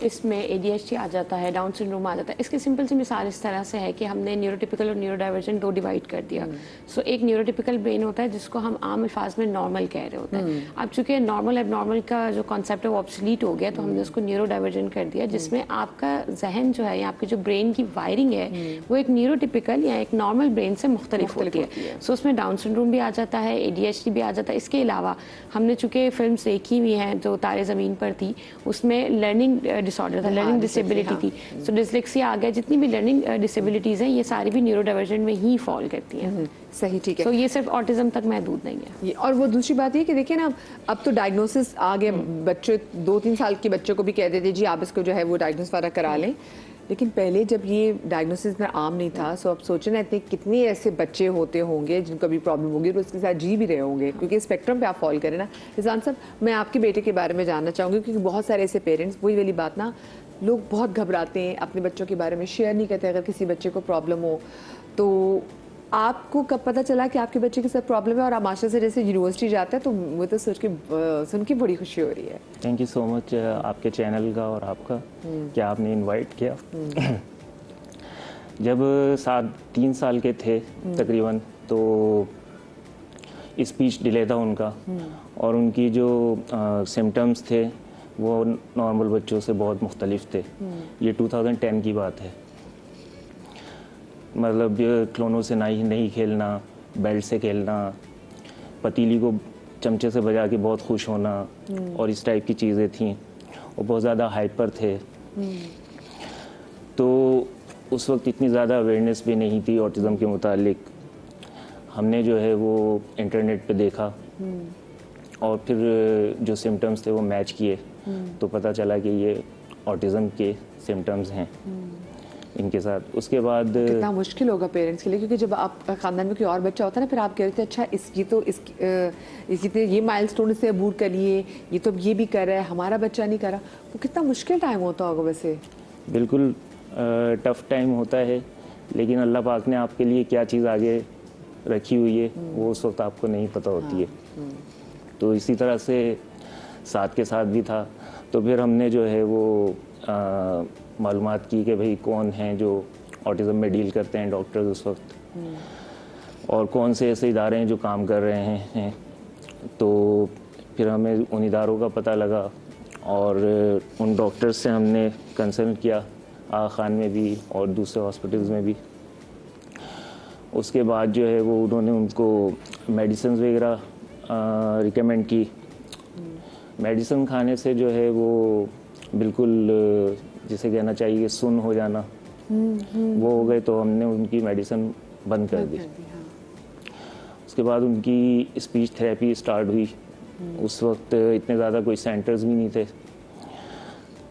इसमें ADHD आ जाता है, डाउन सिंड्रोम आ जाता है। इसकी सिंपल सी मिसाल इस तरह से है कि हमने न्यूरोटिपिकल और न्यूरोडाइवर्जेंट दो डिवाइड कर दिया। सो एक न्यूरोटिपिकल ब्रेन होता है जिसको हम आम अल्फाज में नॉर्मल कह रहे होते हैं। अब चूंकि नॉर्मल एबनॉर्मल का जो कॉन्सेप्ट है वो ऑब्सोलीट हो गया, तो हमने उसको न्यूरोडाइवर्जेंट कर दिया, जिसमें आपका जहन जो है या आपकी जो ब्रेन की वायरिंग है वो एक न्यूरोटिपिकल या एक नॉर्मल ब्रेन से मुख्तलिफ होती है। सो उसमें डाउन सिंड्रोम भी आ जाता है, ADHD भी आ जाता है। इसके अलावा हमने चूंकि फिल्म देखी हुई हैं जो तारे ज़मीन पर थी, उसमें लर्निंग डिसऑर्डर था, लर्निंग डिसेबिलिटी थी। सो डिसलेक्सिया आ गया, जितनी भी लर्निंग डिसेबिलिटीज़ हैं ये सारी भी न्यूरोडाइवर्जेंट में ही फॉल करती हैं। सही, ठीक है। सो ये सिर्फ ऑटिज्म तक महदूद नहीं है। और वो दूसरी बात ये कि देखिए ना, अब तो डायग्नोसिस आ गए, बच्चे 2-3 साल के बच्चों को भी कह देते जी आप इसको जो है वो डायग्नोस वाला करा लें, लेकिन पहले जब ये डायग्नोसिस में आम नहीं था, सो अब सोचें ना इतने कितने ऐसे बच्चे होते होंगे जिनको अभी प्रॉब्लम होगी और उसके साथ जी भी रहे होंगे, क्योंकि स्पेक्ट्रम पे आप फॉल करें ना। रिजवान साहब, मैं आपके बेटे के बारे में जानना चाहूँगी, क्योंकि बहुत सारे ऐसे पेरेंट्स, वही वाली बात ना, लोग बहुत घबराते हैं, अपने बच्चों के बारे में शेयर नहीं करते अगर किसी बच्चे को प्रॉब्लम हो। तो आपको कब पता चला कि आपके बच्चे के साथ प्रॉब्लम है, और आप माशा से जैसे यूनिवर्सिटी जाते हैं, तो मुझे तो सोच के सुन के बड़ी खुशी हो रही है। थैंक यू सो मच आपके चैनल का और आपका कि आपने इनवाइट किया। जब 3 साल के थे तकरीबन, तो स्पीच डिले था उनका, और उनकी जो सिम्टम्स थे वो नॉर्मल बच्चों से बहुत मुख्तलिफ थे। ये 2010 की बात है। मतलब खिलौनों से नहीं खेलना, बेल्ट से खेलना, पतीली को चमचे से बजा के बहुत खुश होना, और इस टाइप की चीज़ें थीं, और बहुत ज़्यादा हाइपर थे। तो उस वक्त इतनी ज़्यादा अवेयरनेस भी नहीं थी ऑटिज़म के मुतालिक। हमने जो है वो इंटरनेट पे देखा, और फिर जो सिम्टम्स थे वो मैच किए, तो पता चला कि ये ऑटिज़म के सिम्टम्स हैं इनके साथ। उसके बाद कितना मुश्किल होगा पेरेंट्स के लिए, क्योंकि जब आप खानदान में कोई और बच्चा होता है ना, फिर आप कहते हैं अच्छा इसकी तो ये माइलस्टोन से अबूर कर लिए, ये तो ये भी कर रहा है, हमारा बच्चा नहीं कर रहा। वो कितना मुश्किल टाइम होता होगा वैसे। बिल्कुल टफ़ टाइम होता है, लेकिन अल्लाह पाक ने आपके लिए क्या चीज़ आगे रखी हुई है वो उस वक्त आपको नहीं पता होती है। तो इसी तरह से साथ के साथ भी था। तो फिर हमने जो है वो मालूमात की कि भाई कौन हैं जो ऑटिज़म में डील करते हैं डॉक्टर्स उस वक्त, और कौन से ऐसे इदारे हैं जो काम कर रहे हैं। तो फिर हमें उन इदारों का पता लगा, और उन डॉक्टर्स से हमने कंसल्ट किया, आगा खान में भी और दूसरे हॉस्पिटल्स में भी। उसके बाद जो है वो उन्होंने उनको मेडिसिन वगैरह रिकमेंड की। मेडिसिन खाने से जो है वो बिल्कुल जिसे कहना चाहिए कि सुन्न हो जाना वो हो गए, तो हमने उनकी मेडिसिन बंद कर दी। उसके बाद उनकी स्पीच थेरेपी स्टार्ट हुई। उस वक्त इतने ज़्यादा कोई सेंटर्स भी नहीं थे,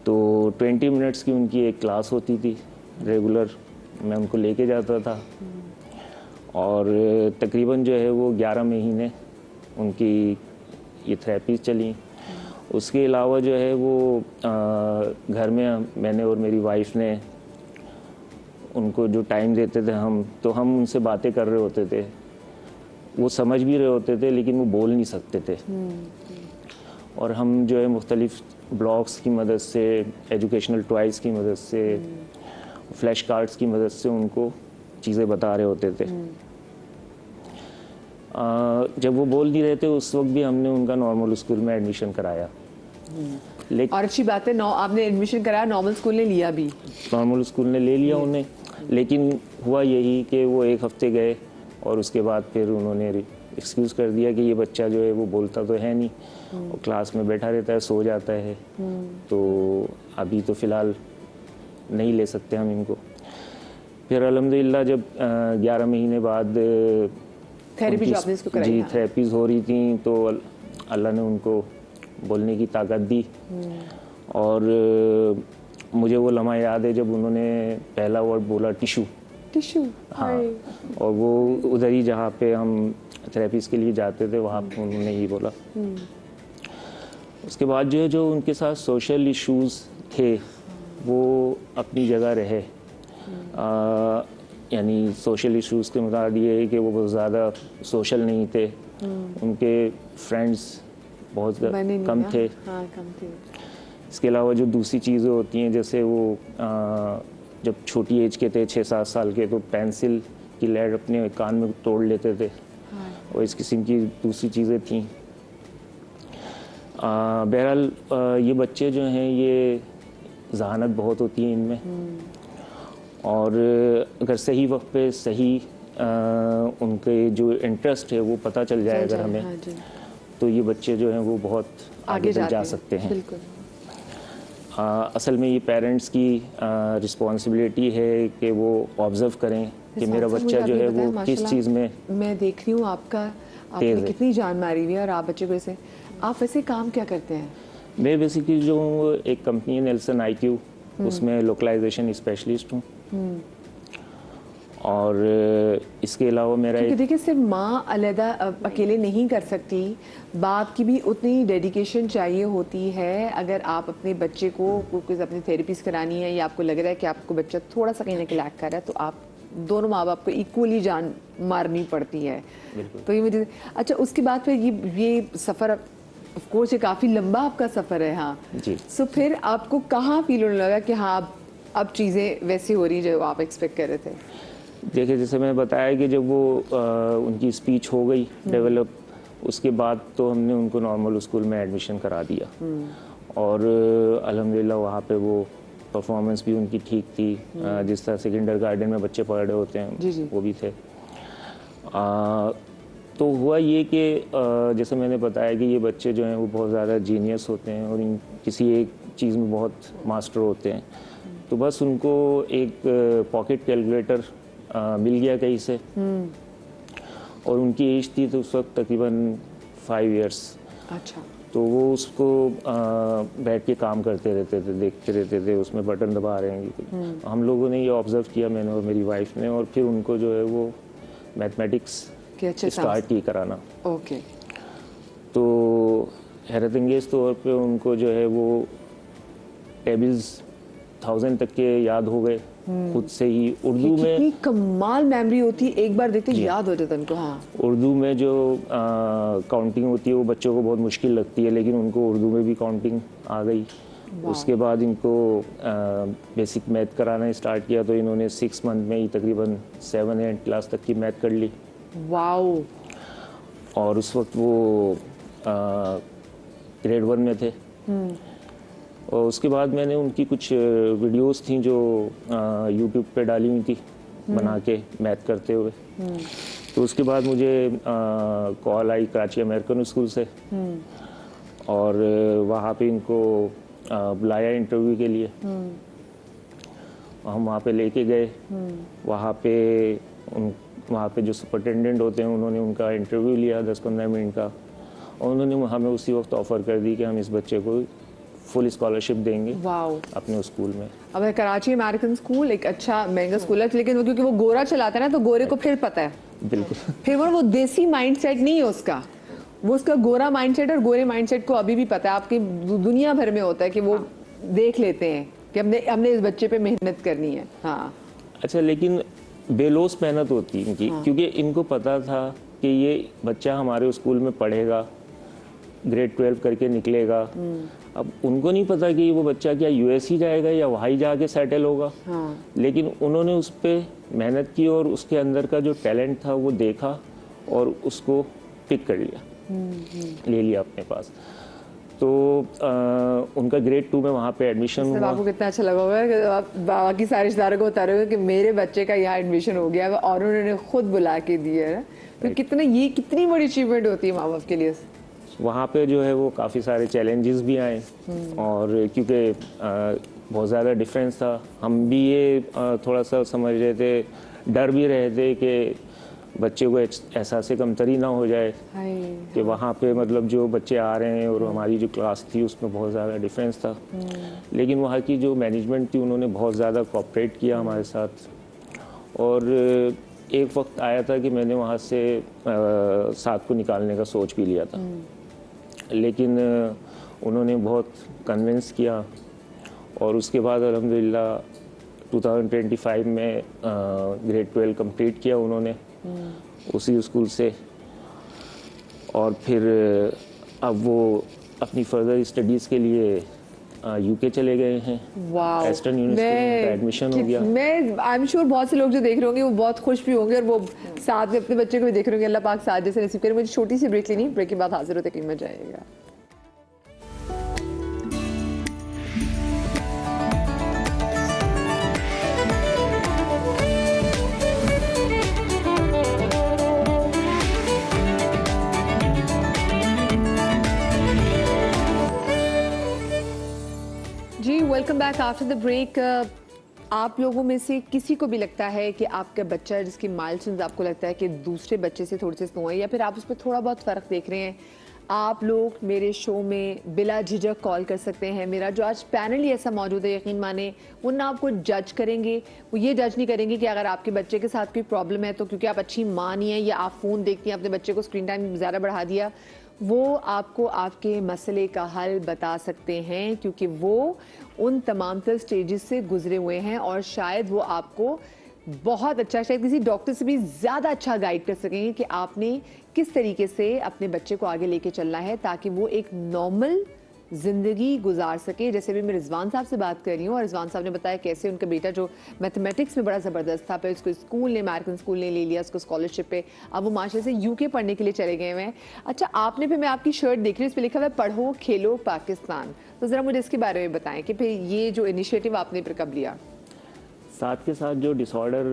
तो 20 मिनट्स की उनकी एक क्लास होती थी रेगुलर, मैं उनको लेके जाता था, और तकरीबन जो है वो 11 महीने उनकी ये थेरेपीज चली। उसके अलावा जो है वो घर में मैंने और मेरी वाइफ ने उनको जो टाइम देते थे तो हम उनसे बातें कर रहे होते थे। वो समझ भी रहे होते थे लेकिन वो बोल नहीं सकते थे, और हम जो है मुख्तलिफ ब्लॉग्स की मदद से, एजुकेशनल टॉयज़ की मदद से, फ्लैश कार्ड्स की मदद से उनको चीज़ें बता रहे होते थे। जब वो बोल नहीं रहे थे उस वक्त भी हमने उनका नॉर्मल स्कूल में एडमिशन कराया। लेकिन और अच्छी बात है, आपने एडमिशन कराया, नॉर्मल स्कूल ने लिया भी। नॉर्मल स्कूल ने ले लिया उन्हें, लेकिन हुआ यही कि वो 1 हफ्ते गए और उसके बाद फिर उन्होंने एक्सक्यूज़ कर दिया कि ये बच्चा जो है वो बोलता तो है नहीं, और क्लास में बैठा रहता है, सो जाता है, तो अभी तो फ़िलहाल नहीं ले सकते हम इनको। फिर अल्हम्दुलिल्लाह जब 11 महीने बाद थेरेपी जो आपने इसको कराई, जी थेरेपीज़ हो रही थी, तो अल्लाह ने उनको बोलने की ताकत दी। और मुझे वो लम्हा याद है जब उन्होंने पहला वर्ड बोला, टिशू। हाँ, और वो उधर ही जहाँ पे हम थेरेपीज़ के लिए जाते थे वहाँ पे उन्होंने ही बोला। उसके बाद जो उनके साथ सोशल इश्यूज़ थे वो अपनी जगह रहे। यानी सोशल इश्यूज़ के मुताबिक ये है कि वो बहुत ज़्यादा सोशल नहीं थे, उनके फ्रेंड्स बहुत कम थे। हाँ, कम थे। इसके अलावा जो दूसरी चीज़ें होती हैं, जैसे वो जब छोटी एज के थे 6-7 साल के, तो पेंसिल की लेड अपने कान में तोड़ लेते थे, और इस किस्म की दूसरी चीज़ें थीं। बहरहाल ये बच्चे जो हैं ये जहानत बहुत होती है इनमें, और अगर सही वक्त पे सही उनके जो इंटरेस्ट है वो पता चल जाए अगर हमें, हाँ जी, तो ये बच्चे जो हैं वो बहुत आगे तक जा सकते हैं। बिल्कुल। असल में ये पेरेंट्स की रिस्पॉन्सिबिलिटी है कि वो ऑब्ज़र्व करें कि मेरा बच्चा जो है वो किस चीज़ में। मैं देख रही हूँ आपने कितनी जान मारी हुई है, और आप बच्चे को ऐसे, आप वैसे काम क्या करते हैं? मैं बेसिकली जो एक कंपनी है नेल्सन IQ, उसमें लोकलाइजेशन स्पेशलिस्ट हूँ। और इसके अलावा मेरा क्योंकि एक देखिए सिर्फ माँ अलहदा अकेले नहीं कर सकती, बाप की भी उतनी डेडिकेशन चाहिए होती है। अगर आप अपने बच्चे को कुछ अपनी थेरेपीज करानी है या आपको लग रहा है कि आपको बच्चा थोड़ा सा कहीं ना कहीं लैक कर रहा है, तो आप दोनों माँ बाप को इक्वली जान मारनी पड़ती है। तो ये मुझे अच्छा, उसके बाद फिर ये सफ़र ऑफ कोर्स ये काफ़ी लंबा आपका सफ़र है। हाँ जी। सो फिर आपको कहाँ फील होने लगा कि हाँ अब चीज़ें वैसी हो रही जो आप एक्सपेक्ट कर रहे थे? देखिए, जैसे मैंने बताया कि जब वो उनकी स्पीच हो गई डेवलप, उसके बाद तो हमने उनको नॉर्मल स्कूल में एडमिशन करा दिया। और अल्हम्दुलिल्लाह वहाँ पे वो परफॉर्मेंस भी उनकी ठीक थी। जिस तरह से किंडरगार्टन में बच्चे पढ़ रहे होते हैं जी, जी। वो भी थे। तो हुआ ये कि जैसे मैंने बताया कि ये बच्चे जो हैं वो बहुत ज़्यादा जीनियस होते हैं और इन किसी एक चीज़ में बहुत मास्टर होते हैं। तो बस उनको एक पॉकेट कैलकुलेटर मिल गया कहीं से, और उनकी एज थी तो उस वक्त तकरीबन 5 इयर्स। अच्छा। तो वो उसको बैठ के काम करते रहते थे, देखते रहते थे उसमें बटन दबा रहे हैं। हम लोगों ने ये ऑब्जर्व किया, मैंने और मेरी वाइफ ने, और फिर उनको जो है वो मैथमेटिक्स स्टार्ट की कराना। ओके। तो हैरत अंगेज़ तौर पे उनको जो है वो टेबल्स 1000 तक के याद हो गए खुद से ही। उर्दू में कितनी कमाल मेमोरी होती है, एक बार देखते याद हो जाता है उनको। हाँ, उर्दू में जो काउंटिंग होती है वो बच्चों को बहुत मुश्किल लगती है, लेकिन उनको उर्दू में भी काउंटिंग आ गई। उसके बाद इनको बेसिक मैथ कराना स्टार्ट किया, तो इन्होंने 6 मंथ में ही तकरीबन 7-8 क्लास तक की मैथ कर ली। वाओ। और उस वक्त वो ग्रेड 1 में थे। और उसके बाद मैंने उनकी कुछ वीडियोस थी जो यूट्यूब पे डाली हुई थी बना के मैथ करते हुए। तो उसके बाद मुझे कॉल आई कराची अमेरिकन स्कूल से, और वहाँ पे इनको बुलाया इंटरव्यू के लिए। हम वहाँ पे लेके गए। वहाँ पे जो सुपरिटेंडेंट होते हैं उन्होंने उनका इंटरव्यू लिया 10-15 मिनट का, और उन्होंने हमें उसी वक्त ऑफ़र कर दी कि हम इस बच्चे को फुल स्कॉलरशिप देंगे अपने स्कूल में। अब कराची अमेरिकन स्कूल एक अच्छा महंगा स्कूल है, लेकिन क्योंकि वो गोरा चलाता है ना, तो गोरे को फिर पता है। बिल्कुल। फिर वो देसी माइंडसेट नहीं है उसका, वो उसका गोरा माइंडसेट, और गोरे माइंडसेट को अभी भी पता है। आपकी दुनिया भर में होता है कि वो देख लेते हैं कि हमने इस बच्चे पे मेहनत करनी है। हाँ अच्छा, लेकिन बेलोस मेहनत होती है इनकी। क्योंकि इनको पता था कि ये बच्चा हमारे स्कूल में पढ़ेगा, ग्रेड 12 करके निकलेगा। अब उनको नहीं पता कि वो बच्चा क्या यूएस ही जाएगा या वहाँ ही जाके सेटल होगा। लेकिन उन्होंने उस पर मेहनत की और उसके अंदर का जो टैलेंट था वो देखा और उसको पिक कर लिया, ले लिया अपने पास। तो उनका ग्रेड 2 में वहाँ पे एडमिशन हुआ। आपको कितना अच्छा लगा होगा कि आप बाकी सारे रिश्तेदारों को बता रहे हो कि मेरे बच्चे का यहाँ एडमिशन हो गया और उन्होंने खुद बुला के दिया है। तो कितनी बड़ी अचीवमेंट होती है माँ बाप के लिए। वहाँ पे जो है वो काफ़ी सारे चैलेंजेस भी आए, और क्योंकि बहुत ज़्यादा डिफरेंस था, हम भी ये थोड़ा सा समझ रहे थे, डर भी रहे थे कि बच्चे को एहसास कमतरी ना हो जाए कि वहाँ पे मतलब जो बच्चे आ रहे हैं और हमारी जो क्लास थी उसमें बहुत ज़्यादा डिफरेंस था। लेकिन वहाँ की जो मैनेजमेंट थी उन्होंने बहुत ज़्यादा कोऑपरेट किया हमारे साथ। और एक वक्त आया था कि मैंने वहाँ से 7 को निकालने का सोच भी लिया था, लेकिन उन्होंने बहुत कन्विंस किया। और उसके बाद अल्हम्दुलिल्लाह 2025 में ग्रेड 12 कंप्लीट किया उन्होंने उसी स्कूल से। और फिर अब वो अपनी फर्दर स्टडीज़ के लिए यूके चले गए हैं। वेस्टर्न यूनिवर्सिटी में एडमिशन हो गया। मैं आई एम श्योर बहुत से लोग जो देख रहे होंगे वो बहुत खुश भी होंगे, और वो साथ में अपने बच्चे को भी देख रहे होंगे। अल्लाह पाक साथ जैसे नसीब करे। मुझे छोटी सी ब्रेक लेनी, ब्रेक के बाद हाजिर होते कि मजा आएगा। जी welcome back after the break. आप लोगों में से किसी को भी लगता है कि आपका बच्चा जिसकी माइलस्टोन्स आपको लगता है कि दूसरे बच्चे से थोड़े से स्लो है, या फिर आप उस पर थोड़ा बहुत फ़र्क देख रहे हैं, आप लोग मेरे शो में बिला झिझक कॉल कर सकते हैं। मेरा जो आज पैनल ही ऐसा मौजूद है, यकीन माने वो ना आपको जज करेंगे, वो ये जज नहीं करेंगे कि अगर आपके बच्चे के साथ कोई प्रॉब्लम है तो क्योंकि आप अच्छी माँ नहीं है या आप फ़ोन देखती हैं, अपने बच्चे को स्क्रीन टाइम ज़्यादा बढ़ा दिया, वो आपको आपके मसले का हल बता सकते हैं क्योंकि वो उन तमाम तर स्टेजेस से गुजरे हुए हैं और शायद वो आपको बहुत अच्छा, शायद किसी डॉक्टर से भी ज़्यादा अच्छा गाइड कर सकेंगे कि आपने किस तरीके से अपने बच्चे को आगे लेके चलना है ताकि वो एक नॉर्मल ज़िंदगी गुजार सके। जैसे भी मैं रिजवान साहब से बात कर रही हूँ और रिजवान साहब ने बताया कैसे उनका बेटा जो मैथमेटिक्स में बड़ा ज़बरदस्त था, फिर उसको स्कूल ने, अमेरिकन स्कूल ने ले लिया, उसको स्कॉलरशिप पे, अब वो माशरे से यूके पढ़ने के लिए चले गए हैं। अच्छा, आपने फिर, मैं आपकी शर्ट देख रही हूँ, इस पर लिखा हुआ है पढ़ो खेलो पाकिस्तान, तो ज़रा मुझे इसके बारे में बताएं कि फिर ये जो इनिशिएटिव आपने फिर कब लिया? साथ के साथ जो डिसऑर्डर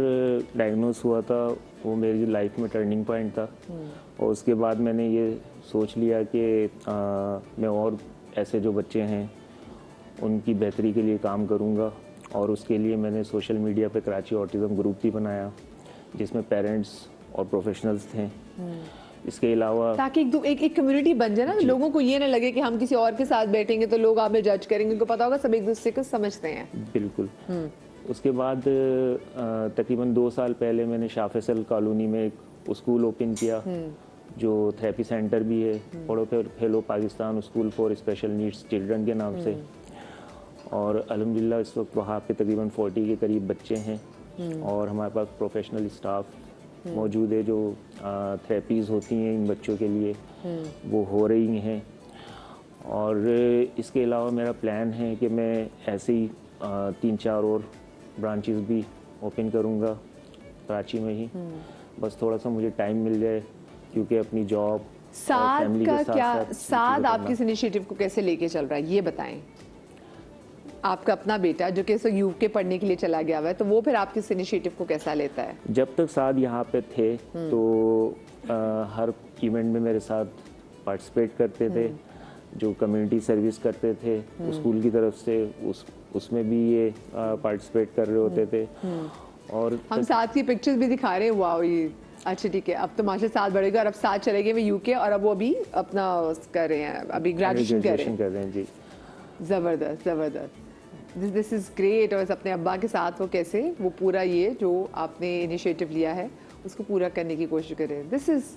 डायग्नोस हुआ था वो मेरी लाइफ में टर्निंग पॉइंट था और उसके बाद मैंने ये सोच लिया कि मैं और ऐसे जो बच्चे हैं उनकी बेहतरी के लिए काम करूँगा और उसके लिए मैंने सोशल मीडिया पे कराची ऑटिज़म ग्रुप भी बनाया जिसमें पेरेंट्स और प्रोफेशनल्स थे। इसके अलावा ताकि एक कम्युनिटी बन जाए ना, लोगों को ये ना लगे कि हम किसी और के साथ बैठेंगे तो लोग हमें जज करेंगे, उनको पता होगा सब एक दूसरे को समझते हैं। बिल्कुल। उसके बाद तकरीबन 2 साल पहले मैंने शाह फैसल कॉलोनी में एक स्कूल ओपन किया जो थेरेपी सेंटर भी है, पढ़ो fellow Pakistan school for special needs children के नाम से, और अल्हम्दुलिल्लाह इस वक्त वहाँ पे तकरीबन 40 के करीब बच्चे हैं और हमारे पास प्रोफेशनल स्टाफ मौजूद है जो थेरेपीज़ होती हैं इन बच्चों के लिए वो हो रही हैं। और इसके अलावा मेरा प्लान है कि मैं ऐसे ही 3-4 और ब्रांचेस भी ओपन करूँगा कराची में ही, बस थोड़ा सा मुझे टाइम मिल जाए क्योंकि अपनी जॉब साथ का क्या साथ आपके इस इनिशिएटिव को कैसे लेके चल रहा है ये बताएं। आपका अपना बेटा जो कि यूके पढ़ने के लिए चला गया हुआ है, तो वो फिर आपके इस इनिशिएटिव को कैसा लेता है? जब तक साथ यहाँ पे थे तो हर इवेंट में मेरे साथ पार्टिसिपेट करते थे, जो कम्युनिटी सर्विस करते थे स्कूल की तरफ से उसमें भी ये पार्टिसिपेट कर रहे होते थे। और हम साथ की पिक्चर्स भी दिखा रहे हैं, वाओ ये अच्छा ठीक है, अब तो माशा साथ बढ़ेगा और अब साथ चले गए वे यूके और अब वो अभी अपना कर रहे हैं, अभी ग्रेजुएशन कर रहे हैं जी। ज़बरदस्त ज़बरदस्त, दिस इज़ ग्रेट। और अपने अब्बा के साथ वो कैसे वो पूरा ये जो आपने इनिशिएटिव लिया है उसको पूरा करने की कोशिश करें, दिस इज़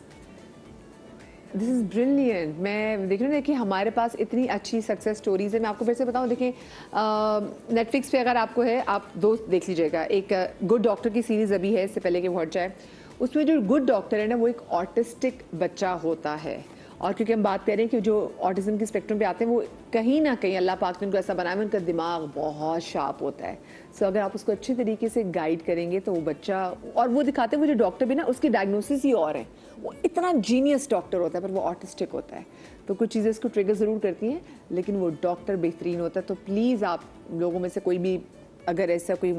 ब्रिलियंट। मैं देख रही हूँ कि हमारे पास इतनी अच्छी सक्सेस स्टोरीज है। मैं आपको फिर से बताऊँ, देखें नेटफ्लिक्स पे अगर आपको है आप 2 देख लीजिएगा, एक गुड डॉक्टर की सीरीज़ अभी है, इससे पहले कि वो हट जाए, उसमें जो गुड डॉक्टर है ना वो एक ऑटिस्टिक बच्चा होता है और क्योंकि हम बात करें कि जो ऑटिज्म के स्पेक्ट्रम पे आते हैं वो कहीं ना कहीं अल्लाह पाक ने उनको ऐसा बनाया है, उनका दिमाग बहुत शार्प होता है। सो अगर आप उसको अच्छे तरीके से गाइड करेंगे तो वो बच्चा, और वो दिखाते हैं वो जो डॉक्टर भी ना उसकी डायग्नोसिस ही और है, वो इतना जीनियस डॉक्टर होता है पर वो ऑटिस्टिक होता है, तो कुछ चीज़ें इसको ट्रिगर ज़रूर करती हैं लेकिन वो डॉक्टर बेहतरीन होता है। तो प्लीज़ आप लोगों में से कोई भी अगर ऐसा कोई,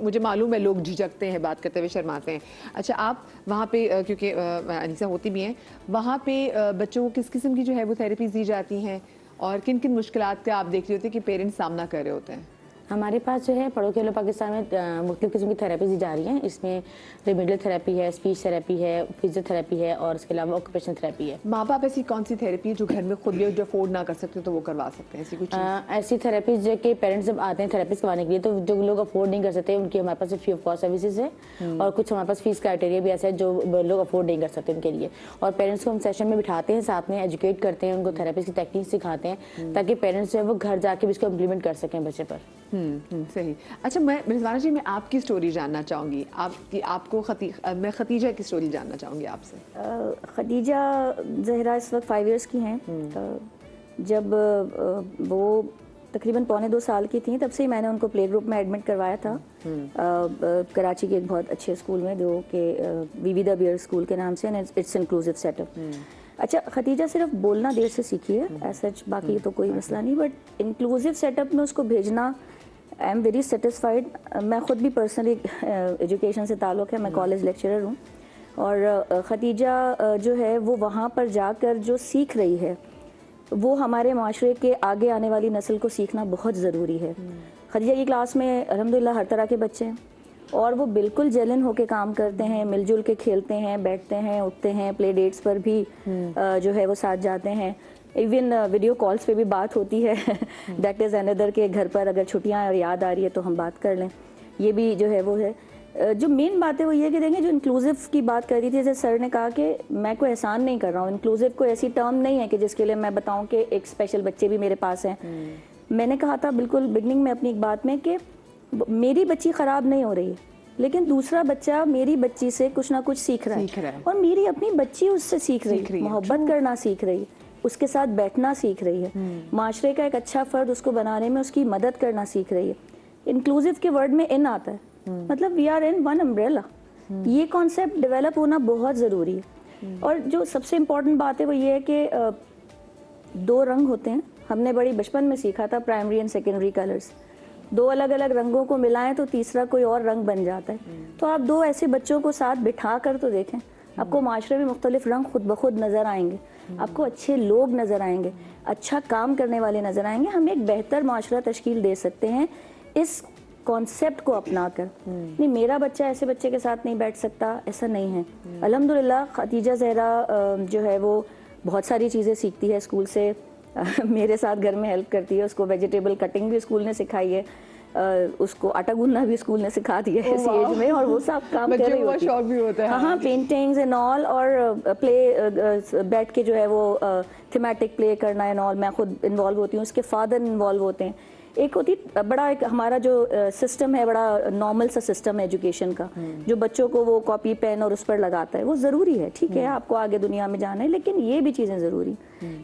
मुझे मालूम है लोग झिझकते हैं बात करते हुए, शर्माते हैं। अच्छा, आप वहाँ पे क्योंकि अनीसा होती भी हैं, वहाँ पे बच्चों को किस किस्म की जो है वो थेरेपीज दी जाती हैं और किन किन मुश्किलात का आप देख रहे होते हैं कि पेरेंट्स सामना कर रहे होते हैं? हमारे पास जो है पढ़ो खेलो पाकिस्तान में मुख्तलिफ किस्म की थेरेपीज दी जा रही हैं। इसमें रेमेडियल थेरेपी है, स्पीच थेरेपी है, फिजियोथेरेपी है और इसके अलावा ऑक्यूपेशनल थेरेपी है। माँ बाप ऐसी कौन सी थेरेपी है जो घर में खुद भी जो अफोर्ड ना कर सकते तो वो करवा सकते हैं? ऐसी कुछ ऐसी थेरेपीज जो कि पेरेंट्स जब आते हैं थेरेपीज करवाने के लिए तो जो लोग अफोर्ड नहीं कर सकते उनकी हमारे पास फ्री ऑफ कॉस्ट सर्विसेज है और कुछ हमारे पास फीस क्राइटेरिया भी ऐसा है जो लोग अफोर्ड नहीं कर सकते उनके लिए, और पेरेंट्स को हम सेशन में बिठाते हैं, साथ में एजुकेट करते हैं, उनको थेरेपीज की टेक्निक सिखाते हैं ताकि पेरेंट्स जो है वो घर जाके भी इसको इम्प्लीमेंट कर सकें बच्चे पर। सही। अच्छा, मैं रिजवाना जी, मैं आपकी स्टोरी जानना चाहूँगी, मैं खतीजा की स्टोरी जानना चाहूँगी आपसे। खदीजा ज़हरा इस वक्त 5 इयर्स की हैं। जब वो तकरीबन 1.25 साल की थी तब से ही मैंने उनको प्ले ग्रुप में एडमिट करवाया था कराची के एक बहुत अच्छे स्कूल में जो कि वीवी द बियर स्कूल के नाम से, इट्स इंक्लूसिव सेटअप। अच्छा, खदीजा सिर्फ बोलना देर से सीखी है, ऐसा बाकी तो कोई मसला नहीं, बट इंक्लूसिव सेटअप में उसको भेजना आई एम वेरी सेटिस्फाइड। मैं ख़ुद भी पर्सनली एजुकेशन से ताल्लुक़ है, मैं कॉलेज लेक्चरर हूँ और खदीजा जो है वो वहाँ पर जाकर जो सीख रही है वो हमारे माशरे के आगे आने वाली नस्ल को सीखना बहुत ज़रूरी है। खदीजा की क्लास में अल्हम्दुलिल्लाह हर तरह के बच्चे हैं और वो बिल्कुल जेलन होके काम करते हैं, मिलजुल के खेलते हैं, बैठते हैं, उठते हैं, प्ले डेट्स पर भी जो है वो साथ जाते हैं। इवन वीडियो कॉल्स पे भी बात होती है। दैट इज़ अनदर के घर पर अगर छुट्टियां और याद आ रही है तो हम बात कर लें, ये भी जो है वो है। जो मेन बात है वो ये कि देखें, जो इंक्लूसिव की बात कर रही थी, जैसे सर ने कहा कि मैं कोई एहसान नहीं कर रहा हूँ, इंक्लूसिव कोई ऐसी टर्म नहीं है कि जिसके लिए मैं बताऊँ कि एक स्पेशल बच्चे भी मेरे पास हैं। मैंने कहा था बिल्कुल बिगनिंग में अपनी एक बात में कि मेरी बच्ची ख़राब नहीं हो रही है, लेकिन दूसरा बच्चा मेरी बच्ची से कुछ ना कुछ सीख रहा है और मेरी अपनी बच्ची उससे सीख रही है, मोहब्बत करना सीख रही है, उसके साथ बैठना सीख रही है, माशरे का एक अच्छा फ़र्द उसको बनाने में उसकी मदद करना सीख रही है। इंक्लूसिव के वर्ड में इन आता है, मतलब we are in one umbrella. ये कॉन्सेप्ट डेवलप होना बहुत ज़रूरी है। और जो सबसे इम्पोर्टेंट बात है वो ये है कि 2 रंग होते हैं, हमने बड़ी बचपन में सीखा था, प्राइमरी एंड सेकेंडरी कलर्स। 2 अलग अलग रंगों को मिलाएं तो तीसरा कोई और रंग बन जाता है। तो आप 2 ऐसे बच्चों को साथ बिठा कर तो देखें, आपको माशरे में मुख्तलिफ रंग खुद ब खुद नज़र आएंगे, आपको अच्छे लोग नज़र आएंगे, अच्छा काम करने वाले नज़र आएंगे। हम एक बेहतर माशरा तश्कील दे सकते हैं इस कॉन्सेप्ट को अपना कर। नहीं, मेरा बच्चा ऐसे बच्चे के साथ नहीं बैठ सकता, ऐसा नहीं है। अल्हम्दुलिल्लाह खतीजा ज़हरा जो है वो बहुत सारी चीज़ें सीखती है स्कूल से। मेरे साथ घर में हेल्प करती है, उसको वेजिटेबल कटिंग भी स्कूल ने सिखाई है, उसको आटा गूंदना भी स्कूल ने सिखा दिया है इस एज में, और वो सब काम कर रही होती है। भी होता है। हाँ, पेंटिंग्स एंड ऑल, और प्ले बैठ के जो है वो थीमेटिक प्ले करना एंड ऑल, मैं खुद इन्वॉल्व होती हूँ, उसके फादर इन्वॉल्व होते हैं। एक होती बड़ा एक हमारा जो सिस्टम है, बड़ा नॉर्मल सा सिस्टम है एजुकेशन का, जो बच्चों को वो कॉपी पेन और उस पर लगाता है, वो ज़रूरी है, ठीक है, आपको आगे दुनिया में जाना है, लेकिन ये भी चीज़ें ज़रूरी।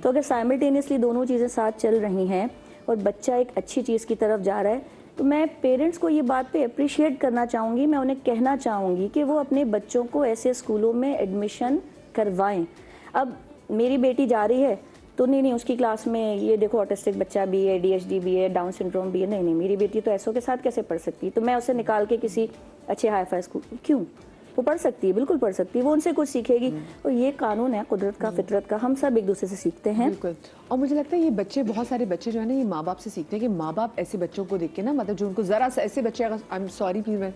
तो अगर साइमल्टेनियसली दोनों चीज़ें साथ चल रही हैं और बच्चा एक अच्छी चीज़ की तरफ जा रहा है, तो मैं पेरेंट्स को ये बात पे अप्रिशिएट करना चाहूँगी, मैं उन्हें कहना चाहूँगी कि वो अपने बच्चों को ऐसे स्कूलों में एडमिशन करवाएं। अब मेरी बेटी जा रही है तो नहीं उसकी क्लास में ये देखो ऑटिस्टिक बच्चा भी है, ADHD भी है, डाउन सिंड्रोम भी है, नहीं मेरी बेटी तो ऐसों के साथ कैसे पढ़ सकती है, तो मैं उसे निकाल के किसी अच्छे हाई फाई स्कूल, क्यों? वो पढ़ सकती है, बिल्कुल पढ़ सकती है, वो उनसे कुछ सीखेगी। और ये कानून है कुदरत का, फितरत का, हम सब एक दूसरे से सीखते हैं। बिल्कुल। और मुझे लगता है ये बच्चे, बहुत सारे बच्चे जो है ना, ये माँ बाप से सीखते हैं कि माँ बाप ऐसे बच्चों को देख के ना, मतलब जो उनको ज़रा सा ऐसे बच्चे, अगर आई एम सॉरी प्लीज,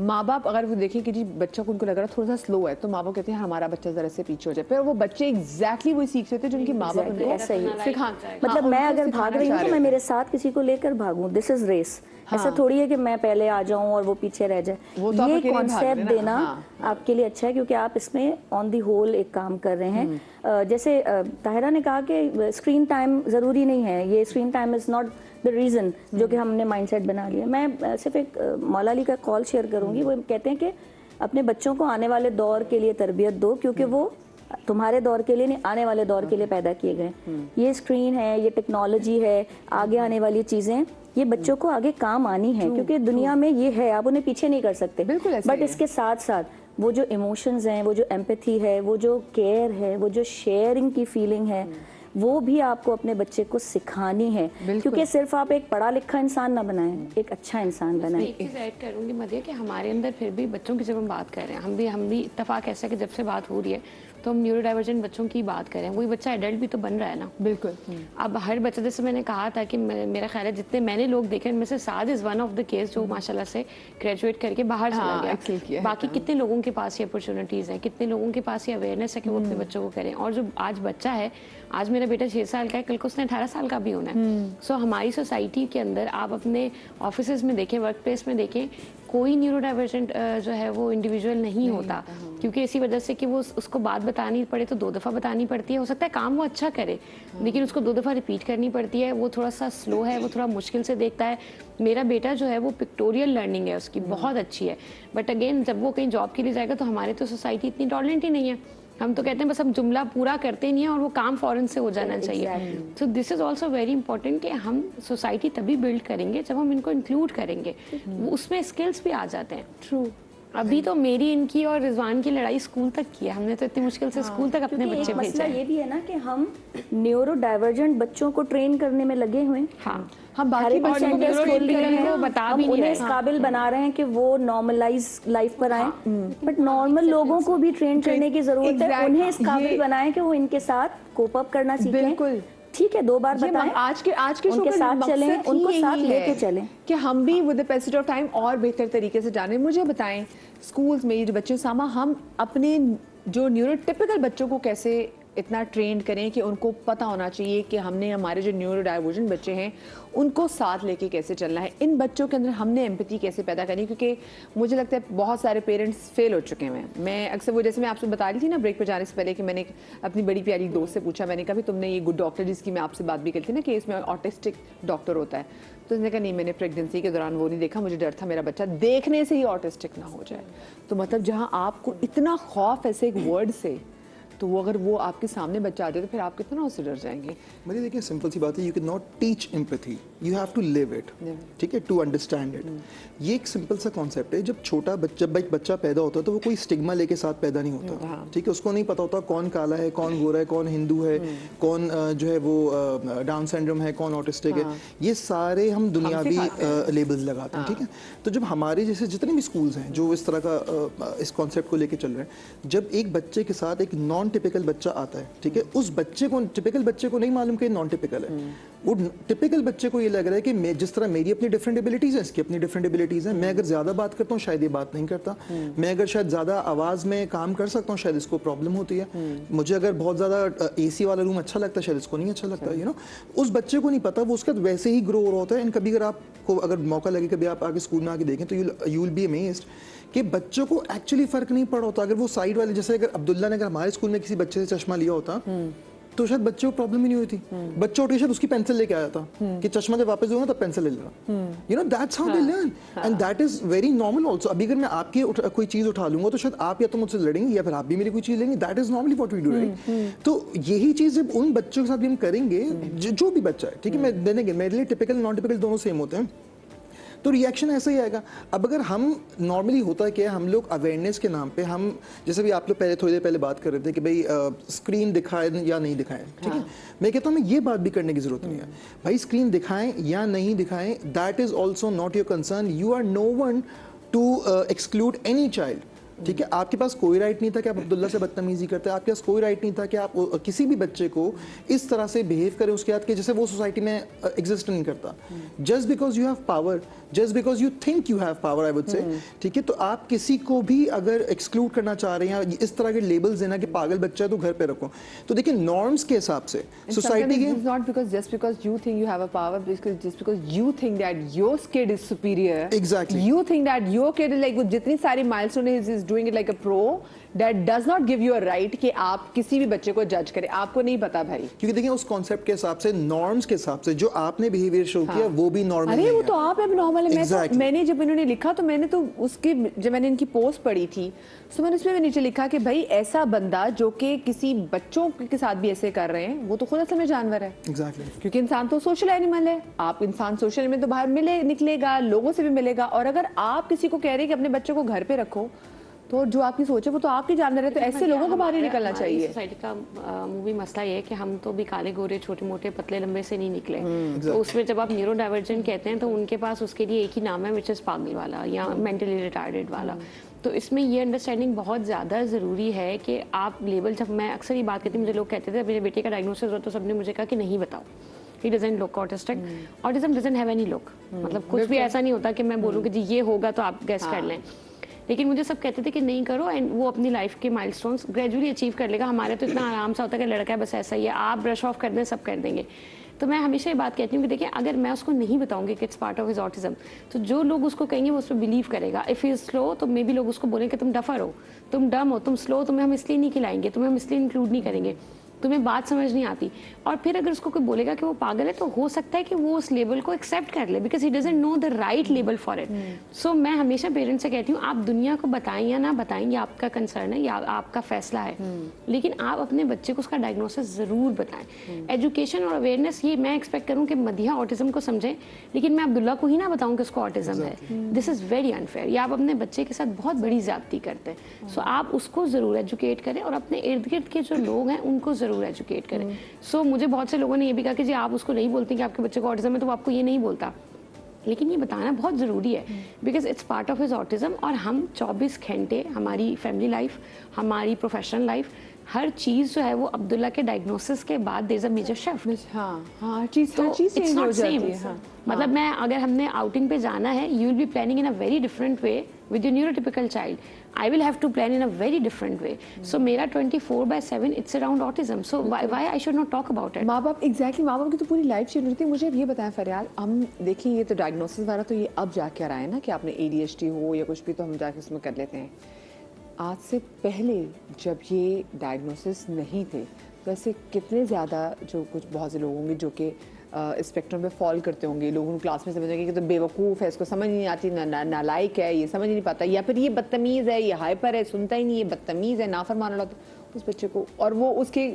माँ बाप अगर वो देखें कि जी बच्चा को उनको लग रहा है थोड़ा सा स्लो है, तो माँ बाप कहते हैं हमारा बच्चा ज़रा से पीछे हो जाए, फिर वो बच्चे एग्जैक्टली वही सीख रहे थे जो उनके माँ बाप ऐसा ही सिखा। मतलब मैं अगर भाग रही हूँ तो मैं मेरे साथ किसी को लेकर भागूं, दिस इज रेस। ऐसा थोड़ी है कि मैं पहले आ जाऊं और वो पीछे रह जाए। ये कॉन्सेप्ट देना आपके लिए अच्छा है, क्योंकि आप इसमें ऑन दी होल एक काम कर रहे हैं। जैसे ताहिरा ने कहा कि स्क्रीन टाइम ज़रूरी नहीं है, ये screen time is not the reason जो कि हमने माइंडसेट बना लिया। मैं सिर्फ एक मौला अली का कॉल शेयर करूँगी। वो कहते हैं कि अपने बच्चों को आने वाले दौर के लिए तरबियत दो, क्योंकि वो तुम्हारे दौर के लिए नहीं, आने वाले दौर के लिए पैदा किए गए। ये स्क्रीन है, ये टेक्नोलॉजी है, आगे आने वाली चीज़ें, ये बच्चों को आगे काम आनी है, क्योंकि दुनिया में ये है, आप उन्हें पीछे नहीं कर सकते। बट इसके साथ साथ वो जो इमोशंस हैं, वो जो एम्पैथी है, वो जो केयर है, वो जो शेयरिंग की फीलिंग है, वो भी आपको अपने बच्चे को सिखानी है, क्योंकि सिर्फ आप एक पढ़ा लिखा इंसान ना बनाएं, एक अच्छा इंसान बनाएं। एक चीज़ ऐड करूँगी मदिया कि हमारे अंदर फिर भी बच्चों की जब हम बात कर रहे हैं, हम भी इत्तेफाक ऐसा कि जब से बात हो रही है तो हम न्यूरो डाइवर्जेंट बच्चों की बात करें, वही बच्चा एडल्ट भी तो बन रहा है ना। बिल्कुल। अब हर बच्चा, जैसे मैंने कहा था कि मेरा ख्याल है जितने मैंने लोग देखे उनमें से Saad is one of the case जो माशाल्लाह से ग्रेजुएट करके बाहर चला गया। बाकी कितने लोगों के पास ये अपॉर्चुनिटीज़ हैं, कितने लोगों के पास ये अवेयरनेस है कि वो अपने बच्चों को करें। और जो आज बच्चा है, आज मेरा बेटा 6 साल का है, कल को उसने 18 साल का भी होना है। सो हमारी सोसाइटी के अंदर आप अपने ऑफिस में देखें, वर्क प्लेस में देखें, कोई न्यूरो डाइवर्जेंट जो है वो इंडिविजुअल नहीं होता, क्योंकि इसी वजह से कि वो उसको बात बतानी पड़े तो 2 दफ़ा बतानी पड़ती है। हो सकता है काम वो अच्छा करे, लेकिन उसको 2 दफ़ा रिपीट करनी पड़ती है। वो थोड़ा सा स्लो है, वो थोड़ा मुश्किल से देखता है। मेरा बेटा जो है वो पिक्टोरियल लर्निंग है उसकी बहुत अच्छी है, बट अगेन जब वो कहीं जॉब के लिए जाएगा तो हमारी तो सोसाइटी इतनी टॉलरेंट ही नहीं है। हम तो कहते हैं बस हम जुमला पूरा करते नहीं है और वो काम फौरन से हो जाना चाहिए। So this is also very important कि हम सोसाइटी तभी बिल्ड करेंगे जब हम इनको इंक्लूड करेंगे, उसमें स्किल्स भी आ जाते हैं। ट्रू। अभी तो मेरी, इनकी और रिजवान की लड़ाई स्कूल तक की है, हमने तो इतनी मुश्किल से स्कूल तक अपने बच्चे भेजे। मसला ये भी है ना कि हम न्यूरो डाइवर्जेंट बच्चों को ट्रेन करने में लगे हुए हैं। हाँ, हम बाकी बच्चों को बता भी नहीं उन्हें रहे, इस काबिल बना रहे हैं कि वो नॉर्मलाइज लाइफ पर आए, बट नॉर्मल लोगों को भी ट्रेन करने की जरूरत है। उन्हें इस काबिल बनाएं कि वो इनके साथ कोप अप करना सीखें, ठीक है 2 बार ये बताएं, आज के शो उनके का साथ चलें, मकसद ही उनको यही साथ है लेके चलें। कि हम भी with the passage of time और बेहतर तरीके से जाने। मुझे बताएं स्कूल्स में ये जो बच्चे सामा, हम अपने जो न्यूरोटिपिकल बच्चों को कैसे इतना ट्रेंड करें कि उनको पता होना चाहिए कि हमने हमारे जो न्यूरो डाइवर्जन बच्चे हैं उनको साथ लेके कैसे चलना है, इन बच्चों के अंदर हमने एम्पैथी कैसे पैदा करनी है, क्योंकि मुझे लगता है बहुत सारे पेरेंट्स फेल हो चुके हैं। मैं अक्सर वो, जैसे मैं आपसे बता रही थी ना ब्रेक पे जाने से पहले, कि मैंने अपनी बड़ी प्यारी दोस्त से पूछा, मैंने कहा भी तुमने ये गुड डॉक्टर जिसकी मैं आपसे बात भी करी थी ना कि इसमें ऑटिस्टिक डॉक्टर होता है, तो उसने कहा नहीं मैंने प्रेगनेंसी के दौरान वो नहीं देखा, मुझे डर था मेरा बच्चा देखने से ही ऑटिस्टिक ना हो जाए। तो मतलब जहाँ आपको इतना खौफ ऐसे एक वर्ड से, तो वो अगर वो आपके सामने बच्चा आ जाए तो फिर आप कितना उससे डर जाएंगे। मेरी देखिए सिंपल सी बात है, you can not teach empathy, you have to live it, ठीक है, टू अंडरस्टैंड इट। ये एक सिंपल सा कॉन्सेप्ट है। जब छोटा बच्चा, जब एक बच्चा पैदा होता है तो वो कोई स्टिग्मा लेके साथ पैदा नहीं होता, ठीक है, उसको नहीं पता होता कौन काला है, कौन गोरा है, कौन हिंदू है, कौन जो है वो डाउन सिंड्रोम है, कौन ऑटिस्टिक है, ये सारे हम दुनियावी लेबल्स लगाते हैं, ठीक है। तो जब हमारे जैसे जितने भी स्कूल्स हैं जो इस तरह का इस कॉन्सेप्ट को लेके चल रहे हैं, जब एक बच्चे के साथ एक नॉन टिपिकल बच्चा आता है, ठीक है, उस बच्चे को, टिपिकल बच्चे को नहीं मालूम कि नॉन टिपिकल है, वो टिपिकल बच्चे को ये लग रहा है कि मैं जिस तरह मेरी अपनी डिफरेंट एबिलिटीज है, इसकी अपनी डिफरेंट एबिलिटीज है, मैं अगर ज्यादा बात करता हूँ शायद ये बात नहीं करता, मैं अगर शायद ज्यादा आवाज में काम कर सकता हूँ शायद इसको प्रॉब्लम होती है, मुझे अगर बहुत ज्यादा एसी वाला रूम अच्छा लगता है शायद इसको नहीं अच्छा लगता, यू नो। उस बच्चे को नहीं पता, वो उसका वैसे ही ग्रो हो रहा होता है। एंड कभी अगर आपको अगर मौका लगे, कभी आप आगे स्कूल में आके देखें तो यू विल बी अमेज्ड कि बच्चों को एक्चुअली फर्क नहीं पड़ा होता। अगर वो साइड वाले, जैसे अगर अब्दुल्ला ने अगर हमारे स्कूल में किसी बच्चे से चश्मा लिया होता तो शायद बच्चे को प्रॉब्लम ही नहीं हुई थी, बच्चा उठ के शायद उसकी पेंसिल लेके आया था कि चश्मा जब वापस दूंगा तब पेंसिल ले लेना, you know, that's how they learn and that is very normal also. अभी अगर मैं आपकी कोई चीज उठा लूंगा तो शायद आप या तो मुझसे लड़ेंगे या फिर आप भी मेरी कोई चीज लेंगे, that is normally what we do, right. तो यही चीज जब उन बच्चों के साथ भी हम करेंगे, जो भी बच्चा है, ठीक है, मैं देने मेरे लिए टिपिकल नॉन टिपिकल दोनों सेम होते हैं, तो रिएक्शन ऐसा ही आएगा। अब अगर हम नॉर्मली होता है क्या, हम लोग अवेयरनेस के नाम पे हम, जैसे भी आप लोग पहले थोड़ी देर पहले बात कर रहे थे कि भाई स्क्रीन दिखाएं या नहीं दिखाएं, ठीक है, मैं कहता हूँ हमें ये बात भी करने की जरूरत नहीं है भाई, स्क्रीन दिखाएं या नहीं दिखाएं, that is also not your concern, you are no one to exclude any child, ठीक है। आपके पास कोई राइट नहीं था कि आप अब्दुल्ला से बदतमीजी करते हैं, आपके पास कोई राइट नहीं था कि आप किसी भी बच्चे को इस तरह से बिहेव करें उसके साथ कि जैसे वो सोसाइटी में एग्जिस्ट नहीं करता। Just because you have power, just because you think you have power, I would say, ठीक है, तो आप किसी को भी अगर एक्सक्लूड करना चाह रहे हैं, इस तरह के लेबल्स देना कि पागल बच्चा है तो घर पे रखो, तो देखिए नॉर्म्स के हिसाब से सोसाइटी के, not because just because you think you have a power, because just because you think that your kid is superior, Exactly. you think that your kid is like, वो जितनी सारी milestone is doing it like a pro, that does not give you a right कि आप किसी भी बच्चे को जज करें, आपको नहीं पता भाई। क्योंकि देखिए उस कॉन्सेप्ट के हिसाब से, नॉर्म्स के हिसाब से जो आपने बिहेवियर शो किया वो भी नॉर्मल अरे नहीं वो है। तो आप अब नॉर्मल है। Exactly. मैंने जब इन्होंने लिखा तो मैंने तो उसके, जब मैंने इनकी पोस्ट पढ़ी थी तो मैंने उसमें भी नीचे लिखा कि भाई ऐसा बंदा जो कि किसी बच्चों के साथ भी ऐसे कर रहे हैं, वो तो खुद असल में जानवर है। Exactly. क्योंकि इंसान तो सोशल एनिमल है, आप इंसान सोशल में तो बाहर निकलेगा, लोगों से भी मिलेगा, और अगर आप किसी को कह रहे हैं कि अपने बच्चे को घर पे रखो, तो जो आपकी सोच है वो तो आपकी जानवर है, तो ऐसे लोगों को बाहर ही निकलना चाहिए। सोसाइटी का मूवी मसला ये है कि हम तो भी काले गोरे छोटे मोटे पतले लंबे से नहीं निकले, तो उसमें जब आप न्यूरो डाइवर्जेंट कहते हैं तो उनके पास उसके लिए एक ही नाम है, विच इज़ पागल वाला या मेंटली रिटार्डेड वाला। तो इसमें ये अंडरस्टैंडिंग बहुत ज़्यादा ज़रूरी है कि आप लेबल, जब मैं अक्सर ये बात कहती हूँ, मुझे लोग कहते थे मेरे बेटे का डायग्नोसिस हुआ तो सबने मुझे कहा कि नहीं बताओ, he doesn't look autistic, autism doesn't have any look, मतलब कुछ भी ऐसा नहीं होता कि मैं बोलूँ कि जी ये होगा तो आप गेस कर लें, लेकिन मुझे सब कहते थे कि नहीं करो, एंड वो अपनी लाइफ के माइलस्टोन्स ग्रेजुअली अचीव कर लेगा। हमारे तो इतना आराम सा होता है कि लड़का है बस ऐसा ही है, आप ब्रश ऑफ कर दें सब कर देंगे। तो मैं हमेशा ये बात कहती हूँ कि देखिए अगर मैं उसको नहीं बताऊंगी कि it's part of his autism, तो जो लोग उसको कहेंगे वो उस पर बिलीव करेगा। इफ़ ही इज स्लो तो मे बी लोग उसको बोलेंगे कि तुम डफर हो, तुम डम हो, तुम स्लो, तुम्हें हम इसलिए नहीं खिलाएंगे, तुम्हें हम इसलिए इंक्लूड नहीं करेंगे, तुम्हें बात समझ नहीं आती। और फिर अगर उसको कोई बोलेगा कि वो पागल है तो हो सकता है कि वो उस लेबल को एक्सेप्ट कर ले, because he doesn't know the right label for it. So मैं हमेशा पेरेंट्स से कहती हूँ आप दुनिया को बताएं या ना बताएं, ये आपका कंसर्न है या आपका फैसला है, लेकिन आप अपने बच्चे को उसका डायग्नोसिस ज़रूर बताएं। एजुकेशन और अवेयरनेस, ये मैं एक्सपेक्ट करूँ कि मधिया ऑटिज्म को समझें, लेकिन मैं अब्दुल्ला को ही ना बताऊँ कि उसको ऑटिज्म है। This is very unfair. ये आप अपने बच्चे के साथ बहुत बड़ी ज्यादती करते हैं। सो आप उसको ज़रूर एजुकेट करें और अपने इर्द गिर्द के जो लोग हैं उनको ज़रूर एजुकेट करें। सो मुझे बहुत से लोगों ने ये भी कहा कि जी आप उसको नहीं बोलती कि आपके बच्चे को ऑटिज्म है तो वो आपको ये नहीं बोलता। लेकिन ये बताना बहुत ज़रूरी है because it's part of his autism. और हम 24 घंटे हमारी फैमिली लाइफ, हमारी प्रोफेशनल लाइफ, हर चीज़ जो है वो अब्दुल्ला के डायग्नोसिस के बाद there is a major shift. हाँ हाँ, हर चीज़ तो चेंज इट्स हो नॉट जाती सेम। है। हाँ मतलब मैं अगर हमने आउटिंग पे जाना है, you will be planning in a very different way with your neurotypical child, I will have to plan in a very different way. So मेरा 24/7 it's around autism, so why I should not talk about it. माँ बाप exactly माँ बाप की तो पूरी life change होती है। मुझे अब ये बताएं फरियाल, हम देखिए ये तो डायग्नोसिस वाला तो ये अब जाके आ रहा है ना कि आपने ADHD हो या कुछ भी, तो हम जाके उसमें कर लेते हैं। आज से पहले जब ये डायग्नोसिस नहीं थे तो ऐसे कितने ज़्यादा जो कुछ बहुत से लोग होंगे जो कि स्पेक्ट्रम पे फॉल करते होंगे, लोगों को क्लास में समझेंगे कि तो बेवकूफ़ है, इसको समझ नहीं आती, नालायक है, ये समझ नहीं पाता, या फिर ये बदतमीज़ है, ये हाइपर है, सुनता ही नहीं, ये बदतमीज़ है, नाफरमान वाला, तो उस बच्चे को, और वो उसके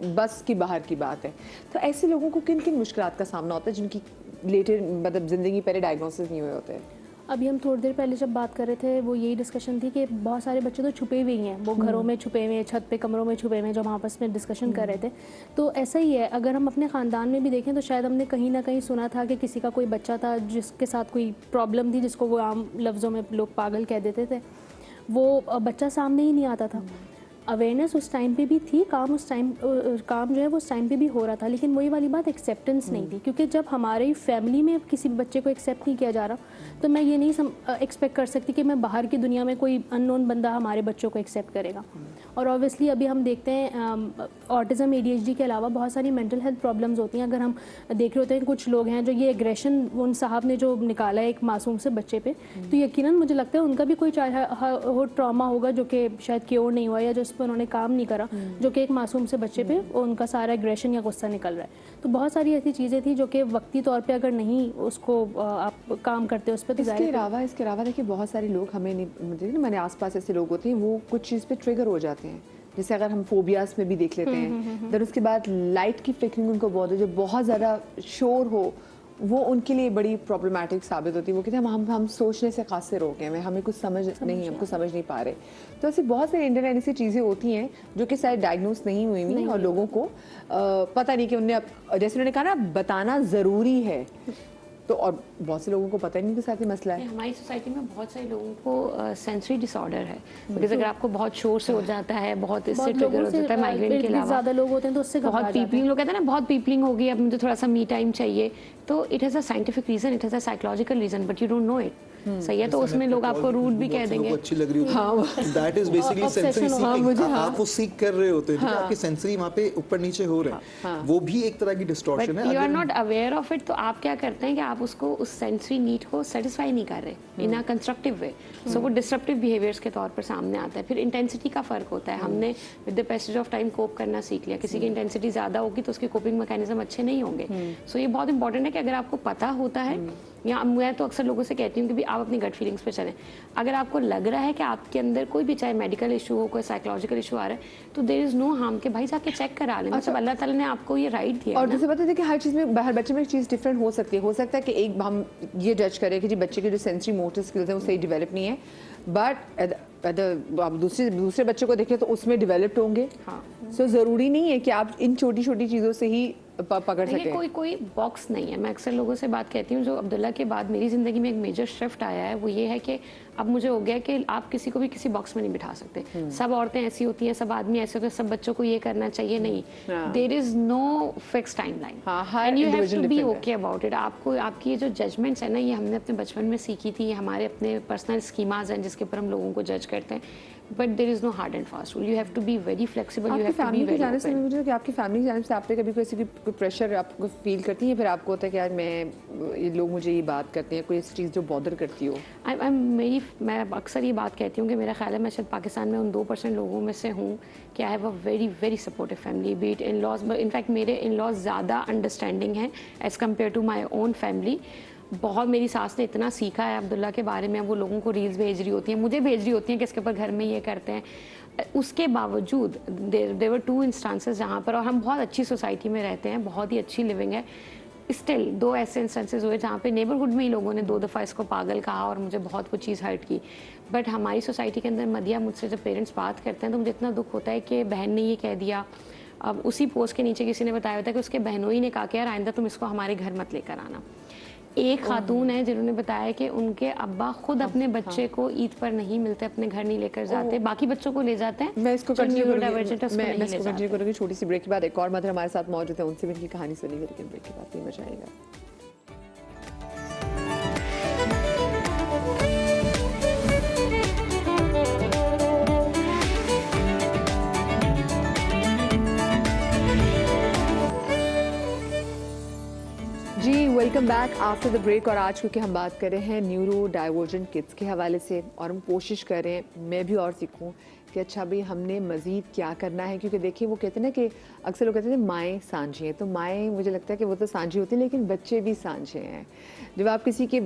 बस की बाहर की बात है। तो ऐसे लोगों को किन किन मुश्किलात का सामना होता है जिनकी लेटर मतलब ज़िंदगी पहले डायग्नोसिस नहीं हुए होते हैं? अभी हम थोड़ी देर पहले जब बात कर रहे थे वो यही डिस्कशन थी कि बहुत सारे बच्चे तो छुपे हुए ही हैं, वो घरों में छुपे हुए हैं, छत पे कमरों में छुपे हुए हैं, जब हम आपस में डिस्कशन कर रहे थे। तो ऐसा ही है, अगर हम अपने ख़ानदान में भी देखें तो शायद हमने कहीं ना कहीं सुना था कि किसी का कोई बच्चा था जिसके साथ कोई प्रॉब्लम थी, जिसको वो आम लफ्ज़ों में लोग पागल कह देते थे, वो बच्चा सामने ही नहीं आता था। अवेयरनेस उस टाइम पे भी थी, काम जो है वो उस टाइम पे भी हो रहा था, लेकिन वही वाली बात एक्सेप्टेंस नहीं थी, क्योंकि जब हमारी फैमिली में किसी बच्चे को एक्सेप्ट नहीं किया जा रहा तो मैं ये नहीं एक्सपेक्ट कर सकती कि मैं बाहर की दुनिया में कोई अननोन बंदा हमारे बच्चों को एक्सेप्ट करेगा। और ऑब्वियसली अभी हम देखते हैं ऑटिज़म ADHD के अलावा बहुत सारी मेंटल हेल्थ प्रॉब्लम्स होती हैं। अगर हम देख रहे होते हैं कुछ लोग हैं जो ये एग्रेशन उन साहब ने जो निकाला है एक मासूम से बच्चे पे, तो यकीनन मुझे लगता है उनका भी कोई चाहे हो ट्रॉमा होगा जो कि शायद क्योर नहीं हुआ या जो पर उन्होंने काम नहीं करा, जो कि एक मासूम से बच्चे पे उनका सारा एग्रेशन या गुस्सा निकल रहा है। तो बहुत सारी ऐसी चीज़ें थी जो कि वक्ती तौर पे अगर नहीं उसको आप काम करते उस पर तो इसके अलावा देखिए बहुत सारे लोग हमें नहीं, मुझे ना, मैंने आसपास ऐसे लोग होते हैं वो कुछ चीज़ पे ट्रिगर हो जाते हैं। जैसे अगर हम फोबियाज में भी देख लेते हैं, फिर उसके बाद लाइट की फ्लिकरिंग उनको बहुत है, जो बहुत ज़्यादा शोर हो वो उनके लिए बड़ी प्रॉब्लमैटिक साबित होती है। वो कहते हैं हम सोचने से कासिर हो गए हैं, हमें कुछ हमको समझ नहीं पा रहे। तो ऐसी बहुत सारी इंडियन ऐसी चीज़ें होती हैं जो कि शायद डायग्नोस नहीं हुई और लोगों को पता नहीं कि उन्हें, जैसे उन्होंने कहा ना, बताना ज़रूरी है। तो और बहुत से लोगों को पता ही नहीं कि साथ ही मसला है। हमारी सोसाइटी में बहुत सारे लोगों को सेंसरी डिसऑर्डर है, बिकॉज अगर आपको बहुत शोर से हो जाता है, बहुत इससे ट्रिगर हो जाता है, माइग्रेन के अलावा ज़्यादा लोग होते हैं तो उससे बहुत पीपलिंग, लोग कहते हैं ना बहुत पीपलिंग हो गई, अब मुझे थोड़ा सा मी टाइम चाहिए, तो it has a scientific reason, it has a psychological reason, but you don't know it. सही है, तो उसमें लोग आपको रूट भी कह देंगे। अच्छी लग रही होती है, that is basically sensory seeking. आप वो सीख कर रहे होते हैं, आपके सेंसरी वहाँ पे ऊपर नीचे हो रहे हैं, वो भी एक तरह की डिस्टॉर्शन है। You are not aware of it, तो आप क्या करते हैं कि आप उसको उस सेंसरी नीड को सेटिस्फाई नहीं कर रहे इन अ कंस्ट्रक्टिव वे, सो वो डिस्ट्रप्टिव बिहेवियर्स के तौर पर सामने आता है। फिर इंटेंसिटी का फर्क होता है, हमने with the passage of time cope करना सीख लिया, किसी की इंटेंसिटी ज़्यादा होगी तो उसके कोपिंग मैकेनिज्म अच्छे नहीं होंगे। सो ये बहुत इंपॉर्टेंट है कि अगर आपको पता होता है, या मैं तो अक्सर लोगों से कहती हूँ कि भी आप अपनी गट फीलिंग्स पे चलें। अगर आपको लग रहा है कि आपके अंदर कोई भी, चाहे मेडिकल इशू हो, कोई साइकोलॉजिकल इशू आ रहा है, तो देयर इज नो हार्म के भाई जाके चेक करा लें। मतलब अल्लाह ताला ने आपको ये राइट दिया। और जैसे पता है कि हर चीज़ में, हर बच्चे में एक चीज़ डिफरेंट हो सकती है। हो सकता है कि एक हम ये जज करें कि जी बच्चे के जो सेंसरी मोटर स्किल्स हैं वो सही डेवलप नहीं है, बट आप दूसरे बच्चे को देखें तो उसमें डेवलप्ड होंगे। हाँ, सो ज़रूरी नहीं है कि आप इन छोटी छोटी चीज़ों से ही पकड़ सकें। कोई बॉक्स नहीं है। मैं अक्सर लोगों से बात कहती हूँ, जो अब्दुल्ला के बाद मेरी ज़िंदगी में एक मेजर शिफ्ट आया है वो ये है कि अब मुझे हो गया कि आप किसी को भी किसी बॉक्स में नहीं बिठा सकते। सब औरतें ऐसी होती हैं, सब आदमी ऐसे होते हैं, सब बच्चों को ये करना चाहिए, नहीं। There is no fix timeline and you have to be okay about it. आपको आपकी ये जो जजमेंट्स है ना, ये हमने अपने बचपन में सीखी थी, हमारे अपने पर्सनल स्कीमाज हैं जिसके ऊपर हम लोगों को जज करते हैं, but there is no hard and fast rule. You have to be very flexible, you have to be very open. मुझे कि आपकी फैमिली की जानिब से आप पे कभी कोई प्रेशर आपको फील करती है, फिर आपको होता है कि यार ये लोग मुझे ये बात करते हैं, कोई ऐसी चीज़ जो बॉदर करती हो? मैं अक्सर ये बात कहती हूँ कि मेरा ख्याल है मैं शायद पाकिस्तान में उन 2% लोगों में से हूँ कि I have a very very supportive family, be it in laws. In fact मेरे इन लॉज ज़्यादा अंडरस्टैंडिंग हैं as compare to my own family. बहुत मेरी सास ने इतना सीखा है अब्दुल्ला के बारे में, वो लोगों को रील्स भेज रही होती हैं, मुझे भेज रही होती हैं कि इसके ऊपर घर में ये करते हैं। उसके बावजूद देयर वर 2 इंस्टांसेस जहाँ पर, और हम बहुत अच्छी सोसाइटी में रहते हैं, बहुत ही अच्छी लिविंग है, स्टिल 2 ऐसे इंस्टेंसेस हुए जहाँ पे नेबरहुड में ही लोगों ने 2 दफ़ा इसको पागल कहा और मुझे बहुत वो चीज़ हर्ट की। बट हमारी सोसाइटी के अंदर मदिया, मुझसे जब पेरेंट्स बात करते हैं तो मुझे इतना दुख होता है कि बहन ने ये कह दिया। अब उसी पोस्ट के नीचे किसी ने बताया होता है कि उसके बहनोई ने कहा कि यार आइंदा तुम इसको हमारे घर मत लेकर आना। एक खातून है जिन्होंने बताया कि उनके अब्बा खुद अपने बच्चे को ईद पर नहीं मिलते, अपने घर नहीं लेकर जाते, बाकी बच्चों को ले जाते हैं। मैं इसको जो कंटिन्यू neurodivergent है, उसको नहीं ले कंटिन्यू जाते। करूँगी। छोटी सी ब्रेक के बाद एक और मदर हमारे साथ मौजूद है, उनसे भी इनकी कहानी सुनेंगे, लेकिन ब्रेक के बाद नहीं मजा आएगा। जी welcome back after the break. और आज क्योंकि हम बात कर रहे हैं न्यूरो डाइवर्जेंट किड्स के हवाले से, और हम कोशिश कर रहे हैं मैं भी और सीखूं कि अच्छा भाई हमने मज़ीद क्या करना है, क्योंकि देखिए वो कहते हैं ना कि अक्सर लोग कहते हैं माएँ सांझी हैं, तो माएँ मुझे लगता है कि वो तो सांझी होती हैं लेकिन बच्चे भी सांझे हैं। जब आप किसी के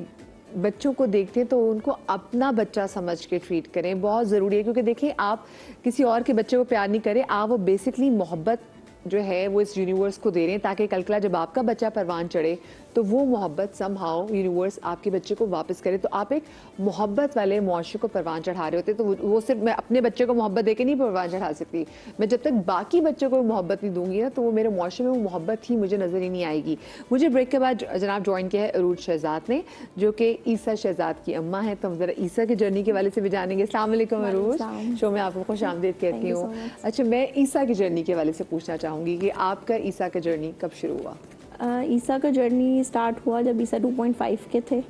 बच्चों को देखते हैं तो उनको अपना बच्चा समझ के ट्रीट करें, बहुत ज़रूरी है। क्योंकि देखिए आप किसी और के बच्चे को प्यार नहीं करें, आप वो बेसिकली मोहब्बत जो है वो इस यूनिवर्स को दे रहे हैं, ताकि कल कला जब आपका बच्चा परवान चढ़े तो वो मोहब्बत समहाउ यूनिवर्स आपके बच्चे को वापस करे। तो आप एक मोहब्बत वाले मुआशरे को परवान चढ़ा रहे होते, तो वो सिर्फ मैं अपने बच्चे को मोहब्बत देके नहीं परवान चढ़ा सकती, मैं जब तक बाकी बच्चों को मोहब्बत नहीं दूंगी ना तो वो मेरे मुआशरे में वो मोहब्बत ही मुझे नज़र ही नहीं आएगी। मुझे ब्रेक के बाद जनाब ज्वाइन किया है अरूज शहजाद ने, जो कि ईसा शहजाद की अम्मा है, तो हम ज़रा ईसा की जर्नी के वाले से भी जानेंगे। अस्सलाम वालेकुम अरूज, शो में आपको खुश आमदीद कहती हूँ। अच्छा, मैं ईसा की जर्नी के वाले से पूछना चाहूँगी कि आपका ईसा का जर्नी कब शुरू हुआ? ईसा का जर्नी स्टार्ट हुआ जब ईसा 2.5 के थे,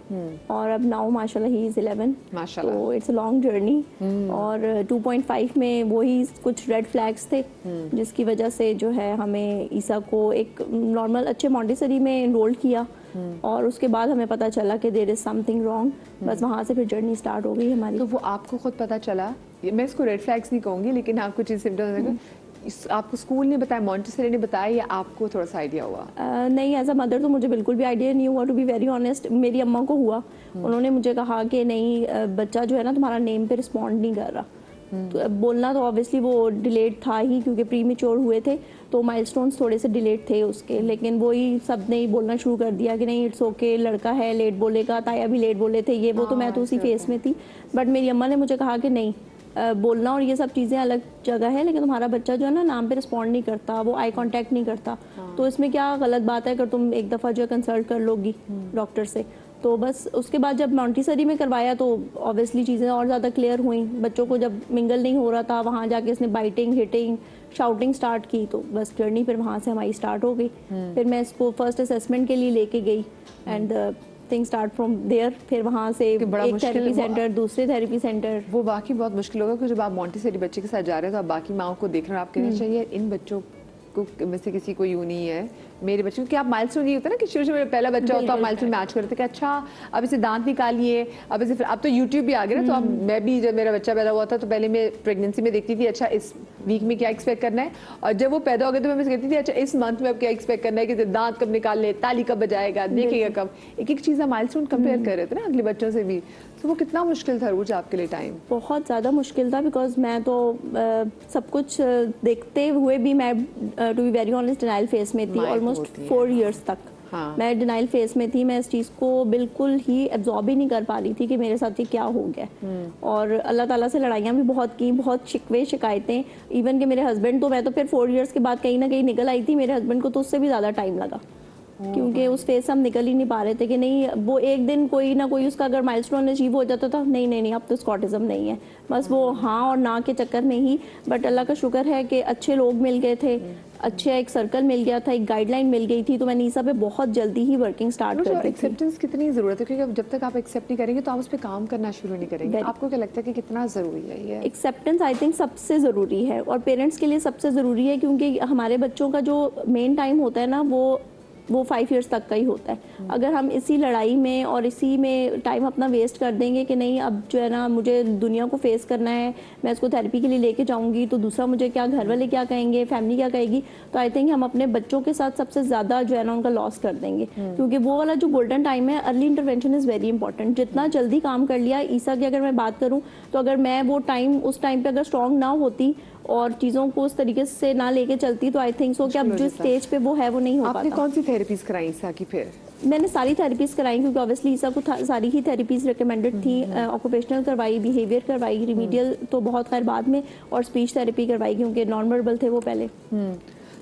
और अब नाउ माशाल्लाह ही इज़ 11, माशाल्लाह। तो इट्स अ लॉन्ग जर्नी। और 2.5 में वही कुछ रेड फ्लैग्स थे जिसकी वजह से जो है हमें ईसा को एक नॉर्मल अच्छे मॉन्टेसरी में इनरोल किया, और उसके बाद हमें पता चला कि देयर इज़ समथिंग रॉन्ग। बस वहाँ से फिर जर्नी स्टार्ट हो गई हमारी। तो वो आपको खुद पता चला, मैं इसको रेड फ्लैग्स नहीं कहूँगी लेकिन आपको चीज़ सिम्टम्स आपको स्कूल ने बताया, मॉन्टेसरी ने बताया, या आपको थोड़ा सा आइडिया हुआ? नहीं, एज अ मदर तो मुझे बिल्कुल भी आइडिया नहीं हुआ, टू बी वेरी ऑनेस्ट। मेरी अम्मा को हुआ, उन्होंने मुझे कहा कि नहीं बच्चा जो है ना तुम्हारा नेम पे रिस्पॉन्ड नहीं कर रहा। तो बोलना तो ऑब्वियसली वो डिलेड था ही, क्योंकि प्री मेच्योर हुए थे तो माइलस्टोन्स थोड़े से डिलेड थे उसके, लेकिन वही सब ने बोलना शुरू कर दिया कि नहीं इट्स ओके, लड़का है लेट बोलेगा, ताया भी लेट बोले थे ये वो, तो मैं तो उसी फेस में थी। बट मेरी अम्मा ने मुझे कहा कि नहीं बोलना और ये सब चीज़ें अलग जगह है, लेकिन तुम्हारा बच्चा जो है ना नाम पे रिस्पॉन्ड नहीं करता, वो आई कांटेक्ट नहीं करता, तो इसमें क्या गलत बात है अगर तुम एक दफ़ा जो है कंसल्ट कर लोगी डॉक्टर से। तो बस उसके बाद जब मॉन्टेसरी में करवाया तो ऑब्वियसली चीज़ें और ज़्यादा क्लियर हुई। बच्चों को जब मिंगल नहीं हो रहा था, वहाँ जाके इसने बाइटिंग, हिटिंग, शाउटिंग स्टार्ट की, तो बस जर्नी फिर वहाँ से हमारी स्टार्ट हो गई। फिर मैं इसको फर्स्ट असेसमेंट के लिए लेके गई, and thing start from there. फिर वहाँ से एक थेरेपी सेंटर, दूसरे थेरेपी सेंटर। वो बाकी बहुत मुश्किल होगा, क्योंकि जब आप मॉन्टेसरी बच्चे के साथ जा रहे हो तो आप बाकी माओ को देख रहे हो, आप कहना चाहिए इन बच्चों को में से किसी को यूं नहीं है मेरे बच्चों, कि आप माइलस्टोन ये होता है ना कि शुरू शुरू में पहला बच्चा होता है, आप माइलस्टोन मैच करते कि अच्छा अब इसे दांत निकालिए, अब इसे, अब तो यूट्यूब भी आ गया ना, तो अब मैं भी जब मेरा बच्चा पैदा हुआ था तो पहले मैं प्रेगनेंसी में देखती थी अच्छा इस वीक में क्या एक्सपेक्ट करना है, और जब वो पैदा हो गया तो मैं कहती थी अच्छा इस मंथ में अब क्या एक्सपेक्ट करना है, कि दांत कब निकाल ले, ताली कब बजाएगा, देखेगा कब, एक एक चीज़ माइलस्टोन कंपेयर कर रहे थे ना अगले बच्चों से भी। तो वो कितना मुश्किल था रोज आपके लिए टाइम? बहुत ज़्यादा मुश्किल था, बिकॉज मैं तो सब कुछ देखते हुए भी मैं to be very honest denial face में थी ऑलमोस्ट 4 इयर्स तक। हाँ। मैं डिनाइल फेस में थी, मैं इस चीज़ को बिल्कुल ही एब्जॉर्ब ही नहीं कर पा रही थी कि मेरे साथ ये क्या हो गया। और अल्लाह ताला से लड़ाइयाँ भी बहुत की, बहुत शिकवे शिकायतें, इवन कि मेरे हस्बैंड तो, मैं तो फिर 4 इयर्स के बाद कहीं ना कहीं निकल आई थी, मेरे हस्बैंड को तो उससे भी ज़्यादा टाइम लगा, क्योंकि उस फेज से हम निकल ही नहीं पा रहे थे कि नहीं वो एक दिन कोई ना कोई उसका अगर माइलस्टोन अचीव हो जाता था, नहीं नहीं नहीं अब तो इसको ऑटिज्म नहीं है, बस वो हाँ और ना के चक्कर में ही। बट अल्लाह का शुक्र है कि अच्छे लोग मिल गए थे, अच्छा एक सर्कल मिल गया था, एक गाइडलाइन मिल गई थी, तो मैंने ईसा पे बहुत जल्दी ही वर्किंग स्टार्ट कर दी थी। एक्सेप्टेंस कितनी ज़रूरत है, क्योंकि जब तक आप एक्सेप्ट नहीं करेंगे तो आप उस पर काम करना शुरू नहीं करेंगे। आपको क्या लगता है कि कितना ज़रूरी है ये एक्सेप्टेंस? आई थिंक सबसे ज़रूरी है, और पेरेंट्स के लिए सबसे ज़रूरी है, क्योंकि हमारे बच्चों का जो मेन टाइम होता है ना वो 5 इयर्स तक का ही होता है। अगर हम इसी लड़ाई में और इसी में टाइम अपना वेस्ट कर देंगे कि नहीं अब जो है ना मुझे दुनिया को फेस करना है, मैं इसको थेरेपी के लिए लेके जाऊंगी तो दूसरा मुझे क्या, घर वाले क्या कहेंगे, फैमिली क्या कहेगी, तो आई थिंक हम अपने बच्चों के साथ सबसे ज़्यादा जो है ना उनका लॉस कर देंगे। क्योंकि वो वाला जो गोल्डन टाइम है, early intervention is very important. जितना जल्दी काम कर लिया, ईसा की अगर मैं बात करूँ तो अगर मैं वो टाइम उस टाइम पर अगर स्ट्रॉन्ग ना होती और चीज़ों को उस तरीके से ना लेके चलती, तो आई थिंक सो कि अब जो स्टेज पे वो है वो नहीं हो पाता। आपने कौन सी थेरेपीज कराई ईसा की? फिर मैंने सारी थेरेपीज़ कराई, क्योंकि ऑब्वियसली ईसा को सारी ही थेरेपीज़ रिकमेंडेड थी। ऑक्यूपेशनल करवाई, बिहेवियर करवाई, रिमीडियल तो बहुत खैर बाद में, और स्पीच थेरेपी करवाई क्योंकि नॉन वर्बल थे वो पहले।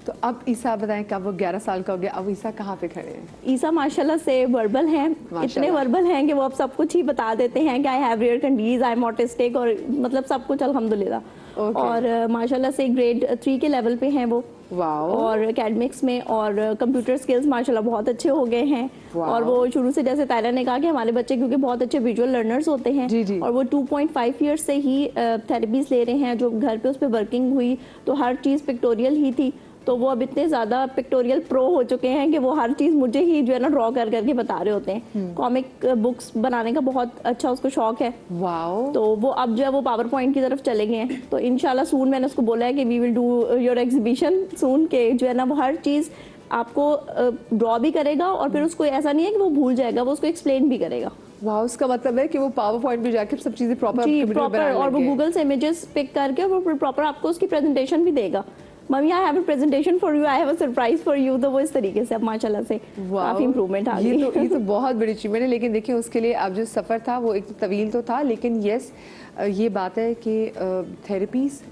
तो अब ईसा बताएं, कब वो 11 साल का हो गया, अब ईसा कहाँ पे खड़े हैं? ईसा माशाल्लाह से वर्बल हैं, इतने वर्बल हैं कि वो अब सब कुछ ही बता देते हैं कि I have rare candies, I am autistic, और मतलब सब कुछ अल्हम्दुलिल्लाह। और माशाल्लाह से ग्रेड 3 के लेवल पे हैं वो। वाओ। और एकेडमिक्स में और कंप्यूटर स्किल्स माशाल्लाह बहुत अच्छे हो गए हैं। और वो शुरू से, जैसे तायरा ने कहा कि हमारे बच्चे क्योंकि बहुत अच्छे विजुअल लर्नर्स होते हैं, जी, जी। और वो 2.5 ईयर्स से ही थेरेपीज ले रहे हैं, जो घर पे उस पर वर्किंग हुई तो हर चीज़ पिक्टोरियल ही थी, तो वो अब इतने ज़्यादा पिक्टोरियल प्रो हो चुके हैं कि वो हर चीज़ मुझे ही जो है ना ड्रॉ कर करके बता रहे होते हैं। कॉमिक बुक्स बनाने का बहुत अच्छा उसको शौक है। वाओ। तो वो अब जो है वो पावर पॉइंट की तरफ चले गए हैं। तो इंशाल्लाह सून मैंने उसको बोला है कि we will do your exhibition soon, के जो है ना वो हर चीज़ आपको ड्रॉ भी करेगा और फिर उसको ऐसा नहीं है कि वो भूल जाएगा, वो उसको एक्सप्लेन भी करेगा। वाह, उसका मतलब है कि वो पावर पॉइंट पे जाके सब चीजें प्रॉपर जी प्रॉपर, और वो गूगल से इमेजेस पिक करके वो प्रॉपर आपको उसकी प्रेजेंटेशन भी देगा। Mummy I have a presentation for you, I have a surprise for you. तो वो इस तरीके से अब माशल्लाह से काफी इंप्रूवमेंट आ गई। ये तो बहुत बड़ी अचीवमेंट है। लेकिन देखिए उसके लिए अब जो सफ़र था वो एक तो तवील तो था, लेकिन यस ये बात है कि थेरेपीज़,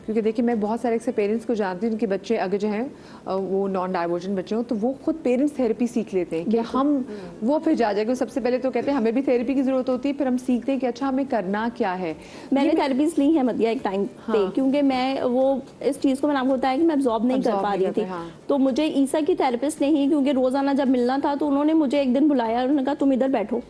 क्योंकि देखिए मैं बहुत सारे ऐसे पेरेंट्स को जानती हूँ उनके बच्चे अगर जो हैं वो नॉन डाइवर्जेंट बच्चे हों तो वो खुद पेरेंट्स थेरेपी सीख लेते हैं कि हम वो फिर जा जाएगा। सबसे पहले तो कहते हैं हमें भी थेरेपी की ज़रूरत होती है, फिर हम सीखते हैं कि अच्छा हमें करना क्या है। मैंने थेरेपीज ली है मदिया एक टाइम पे, क्योंकि मैं वो इस चीज़ को मैंने आपको बताया कि मैं अब्जॉर्ब नहीं कर पा रही थी। तो मुझे ईसा की थेरेपिस्ट ने ही, क्योंकि रोज़ाना जब मिलना था तो उन्होंने मुझे एक दिन बुलाया, उन्होंने कहा तुम इधर बैठो,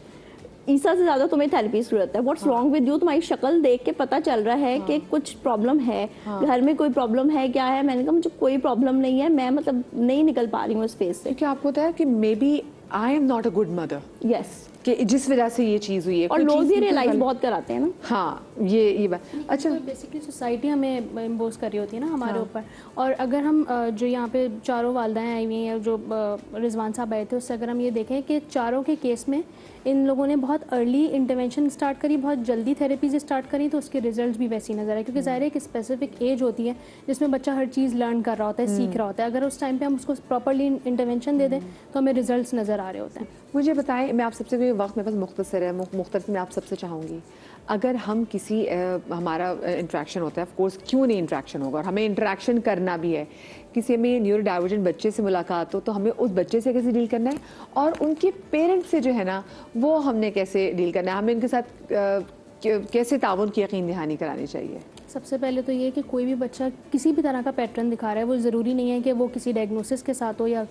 ईसा से ज़्यादा तुम्हें थेरेपी की जरूरत है। व्हाट्स रॉन्ग विद यू, तुम्हारी शक्ल देख के पता चल रहा है कि कुछ प्रॉब्लम है, घर में कोई प्रॉब्लम है, क्या है। मैंने कहा मुझे कोई प्रॉब्लम नहीं है, मैं मतलब नहीं निकल पा रही हूँ इस फेज से। क्या आपको होता है कि maybe I am not a good mother, yes, कि जिस वजह से ये चीज़ हुई है, और लोग ये रियलाइज बहुत कराते हैं ना। हाँ, ये बात अच्छा। बेसिकली सोसाइटी हमें इम्पोज कर रही होती है ना हमारे ऊपर। और अगर हम जो यहाँ पे चारों वालदाएँ आई हुई हैं, जो रिजवान साहब आए थे, उससे अगर हम ये देखें कि चारों के केस में इन लोगों ने बहुत अर्ली इंटरवेंशन स्टार्ट करी, बहुत जल्दी थेरेपीज स्टार्ट करी, तो उसके रिजल्ट्स भी वैसे ही नजर आए। क्योंकि ज़ाहिर है एक स्पेसिफिक एज होती है जिसमें बच्चा हर चीज़ लर्न कर रहा होता है, सीख रहा होता है। अगर उस टाइम पे हम उसको प्रॉपर्ली इंटरवेंशन दे दें तो हमें रिजल्ट्स नज़र आ रहे होते हैं। मुझे बताएं, मैं आप सबसे भी वक्त मेरे पास मुख्तसर है, मुख्तसर मैं आप सबसे चाहूँगी, अगर हम किसी हमारा इंटरेक्शन होता है, ऑफ कोर्स क्यों नहीं इंटरेक्शन होगा, और हमें इंटरेक्शन करना भी है, किसी हमें न्यूरो डाइवर्जेंट बच्चे से मुलाकात हो तो हमें उस बच्चे से कैसे डील करना है, और उनके पेरेंट्स से जो है ना वो हमने कैसे डील करना है, हमें उनके साथ कैसे ताउन की यकीन दहानी करानी चाहिए। सबसे पहले तो ये कि कोई भी बच्चा किसी भी तरह का पैटर्न दिखा रहा है, वो ज़रूरी नहीं है कि वो किसी डायग्नोसिस के साथ हो, या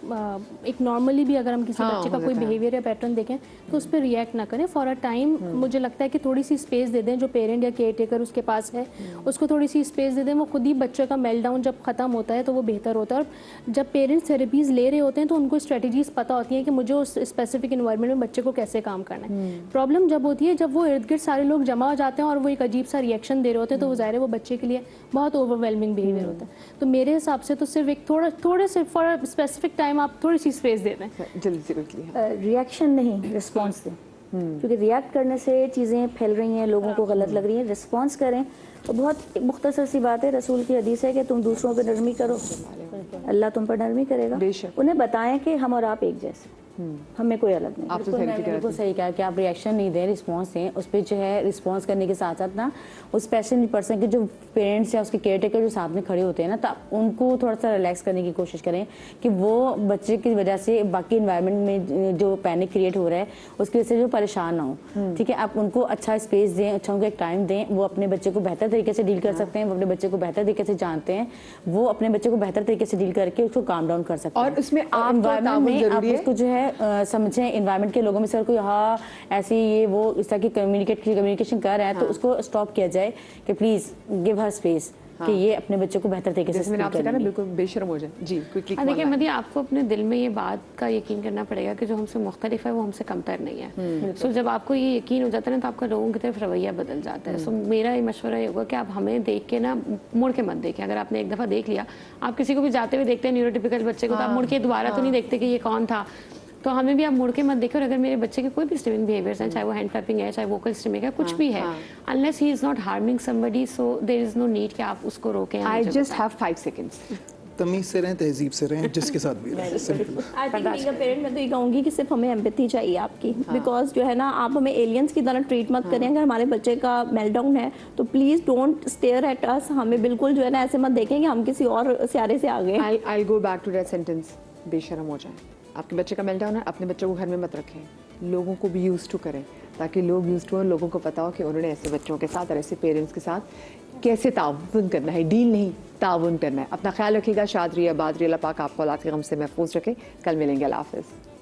एक नॉर्मली भी अगर हम किसी बच्चे का कोई बिहेवियर या पैटर्न देखें तो उस पर रिएक्ट ना करें फॉर अ टाइम। मुझे लगता है कि थोड़ी सी स्पेस दे दें, जो पेरेंट या केयर टेकर उसके पास है उसको थोड़ी सी स्पेस दे दें। वो खुद ही बच्चे का मेल्ट डाउन जब ख़त्म होता है तो वो बेहतर होता है। और जब पेरेंट्स थेरेपीज़ ले रहे होते हैं तो उनको स्ट्रेटजीज़ पता होती हैं कि मुझे उस स्पेसिफिक इन्वायरमेंट में बच्चे को कैसे काम करना है। प्रॉब्लम जब होती है जब वो इर्द गिर्द सारे लोग जमा हो जाते हैं और वो एक अजीब सा रिएक्शन दे रहे होते हैं, तो वो ज़ाहिर है वो बच्चे के लिए बहुत ओवरवेलमिंग बिहेवियर होता है। तो मेरे हिसाब से तो सिर्फ एक थोड़े से फॉर स्पेसिफिक टाइम आप थोड़ी सी स्पेस दे दें। जल्दी से क्विकली। रिएक्शन नहीं, रिस्पॉन्स दें, क्योंकि रिएक्ट करने से चीज़ें फैल रही हैं, लोगों को गलत लग रही हैं। रिस्पॉन्स करें तो बहुत मुख्तसर सी बात है, रसूल की हदीस है कि तुम दूसरों पर नरमी करो, अल्लाह तुम पर नरमी करेगा। उन्हें बताएं कि हम और आप एक जैसे, हमें कोई अलग नहीं। बिल्कुल मैंने बिल्कुल सही कहा कि आप रिएक्शन नहीं दें, रिस्पांस दें। उस पर जो है रिस्पांस करने के साथ साथ ना उस स्पेशल पर्सन के जो पेरेंट्स या उसके केयर टेकर जो साथ में खड़े होते हैं ना, तो उनको थोड़ा सा रिलैक्स करने की कोशिश करें कि वो बच्चे की वजह से बाकी इन्वायरमेंट में जो पैनिक क्रिएट हो रहा है उसकी वजह से जो परेशान ना हो। ठीक है, आप उनको अच्छा स्पेस दें, अच्छा उनको एक टाइम दें। वो अपने बच्चे को बेहतर तरीके से डील कर सकते हैं, वो अपने बच्चे को बेहतर तरीके से जानते हैं, वो अपने बच्चे को बेहतर तरीके से डील करके उसको काम डाउन कर सकते हैं। और उसमें एनवायरमेंट में आप उसको जो है समझें, इन्वायरमेंट के लोगों में से कोई हाँ ऐसे ये वो इस तरह की कम्युनिकेशन कर रहा है तो उसको स्टॉप किया जाए कि प्लीज गिव हर स्पेस कि ये अपने बच्चे को बेहतर तरीके से मैंने आपसे कहा ना बिल्कुल बेशर्म हो जाए। जी क्विकली। देखिए मदिया, आपको अपने दिल में ये बात का यकीन करना पड़ेगा कि जो हमसे मुख्तलिफ है वो हमसे कमतर नहीं है। सो जब आपको ये यकीन हो जाता है ना तो आपका लोगों की तरफ रवैया बदल जाता है। सो मेरा ये मशवरा ये होगा कि आप हमें देख के ना मुड़ के मत देखें। अगर आपने एक दफ़ा देख लिया, आप किसी को भी जाते हुए देखते हैं न्यूरोटिपिकल बच्चे को, तो आप मुड़ के दोबारा तो नहीं देखते कि ये कौन था। तो हमें भी आप मुड़ के मत देखो। और अगर मेरे बच्चे के कोई भी स्टिमिंग बिहेवियर्स हैं, चाहे वो हैंड क्लैपिंग है, चाहे वोकल स्टिमिंग है, कुछ भी है, unless he is not harming somebody, so there is no need कि आप उसको रोकें। I just have 5 seconds। तमीज़ से रहें, तहजीब से रहें, जिसके साथ भी रहें, simple. I think being a parent मैं तो ये कहूँगी कि सिर्फ हमें एम्पैथी चाहिए आपकी, बिकॉज जो है ना आप हमें एलियंस की तरह ट्रीट मत करें। अगर हमारे बच्चे का मेल्टडाउन है तो please don't stare at us, हमें बिल्कुल जो है ना ऐसे मत देखें कि हम किसी और सियारे से आ गए। I'll go back to that sentence, बेशर्म हो जाए। आपके बच्चे का मेल्टडाउन है, अपने बच्चों को घर में मत रखें, लोगों को भी यूज टू करें, ताकि लोग यूज टू हो, लोगों को पता हो कि उन्होंने ऐसे बच्चों के साथ और ऐसे पेरेंट्स के साथ कैसे ताउन करना है, डील नहीं ताउन करना है। अपना ख्याल रखिएगा, शाद रहिए, आबाद रहिए, अल्लाह पाक आपको औलाद के गम से महफूज रखे। कल मिलेंगे, अल्लाह हाफ़िज़।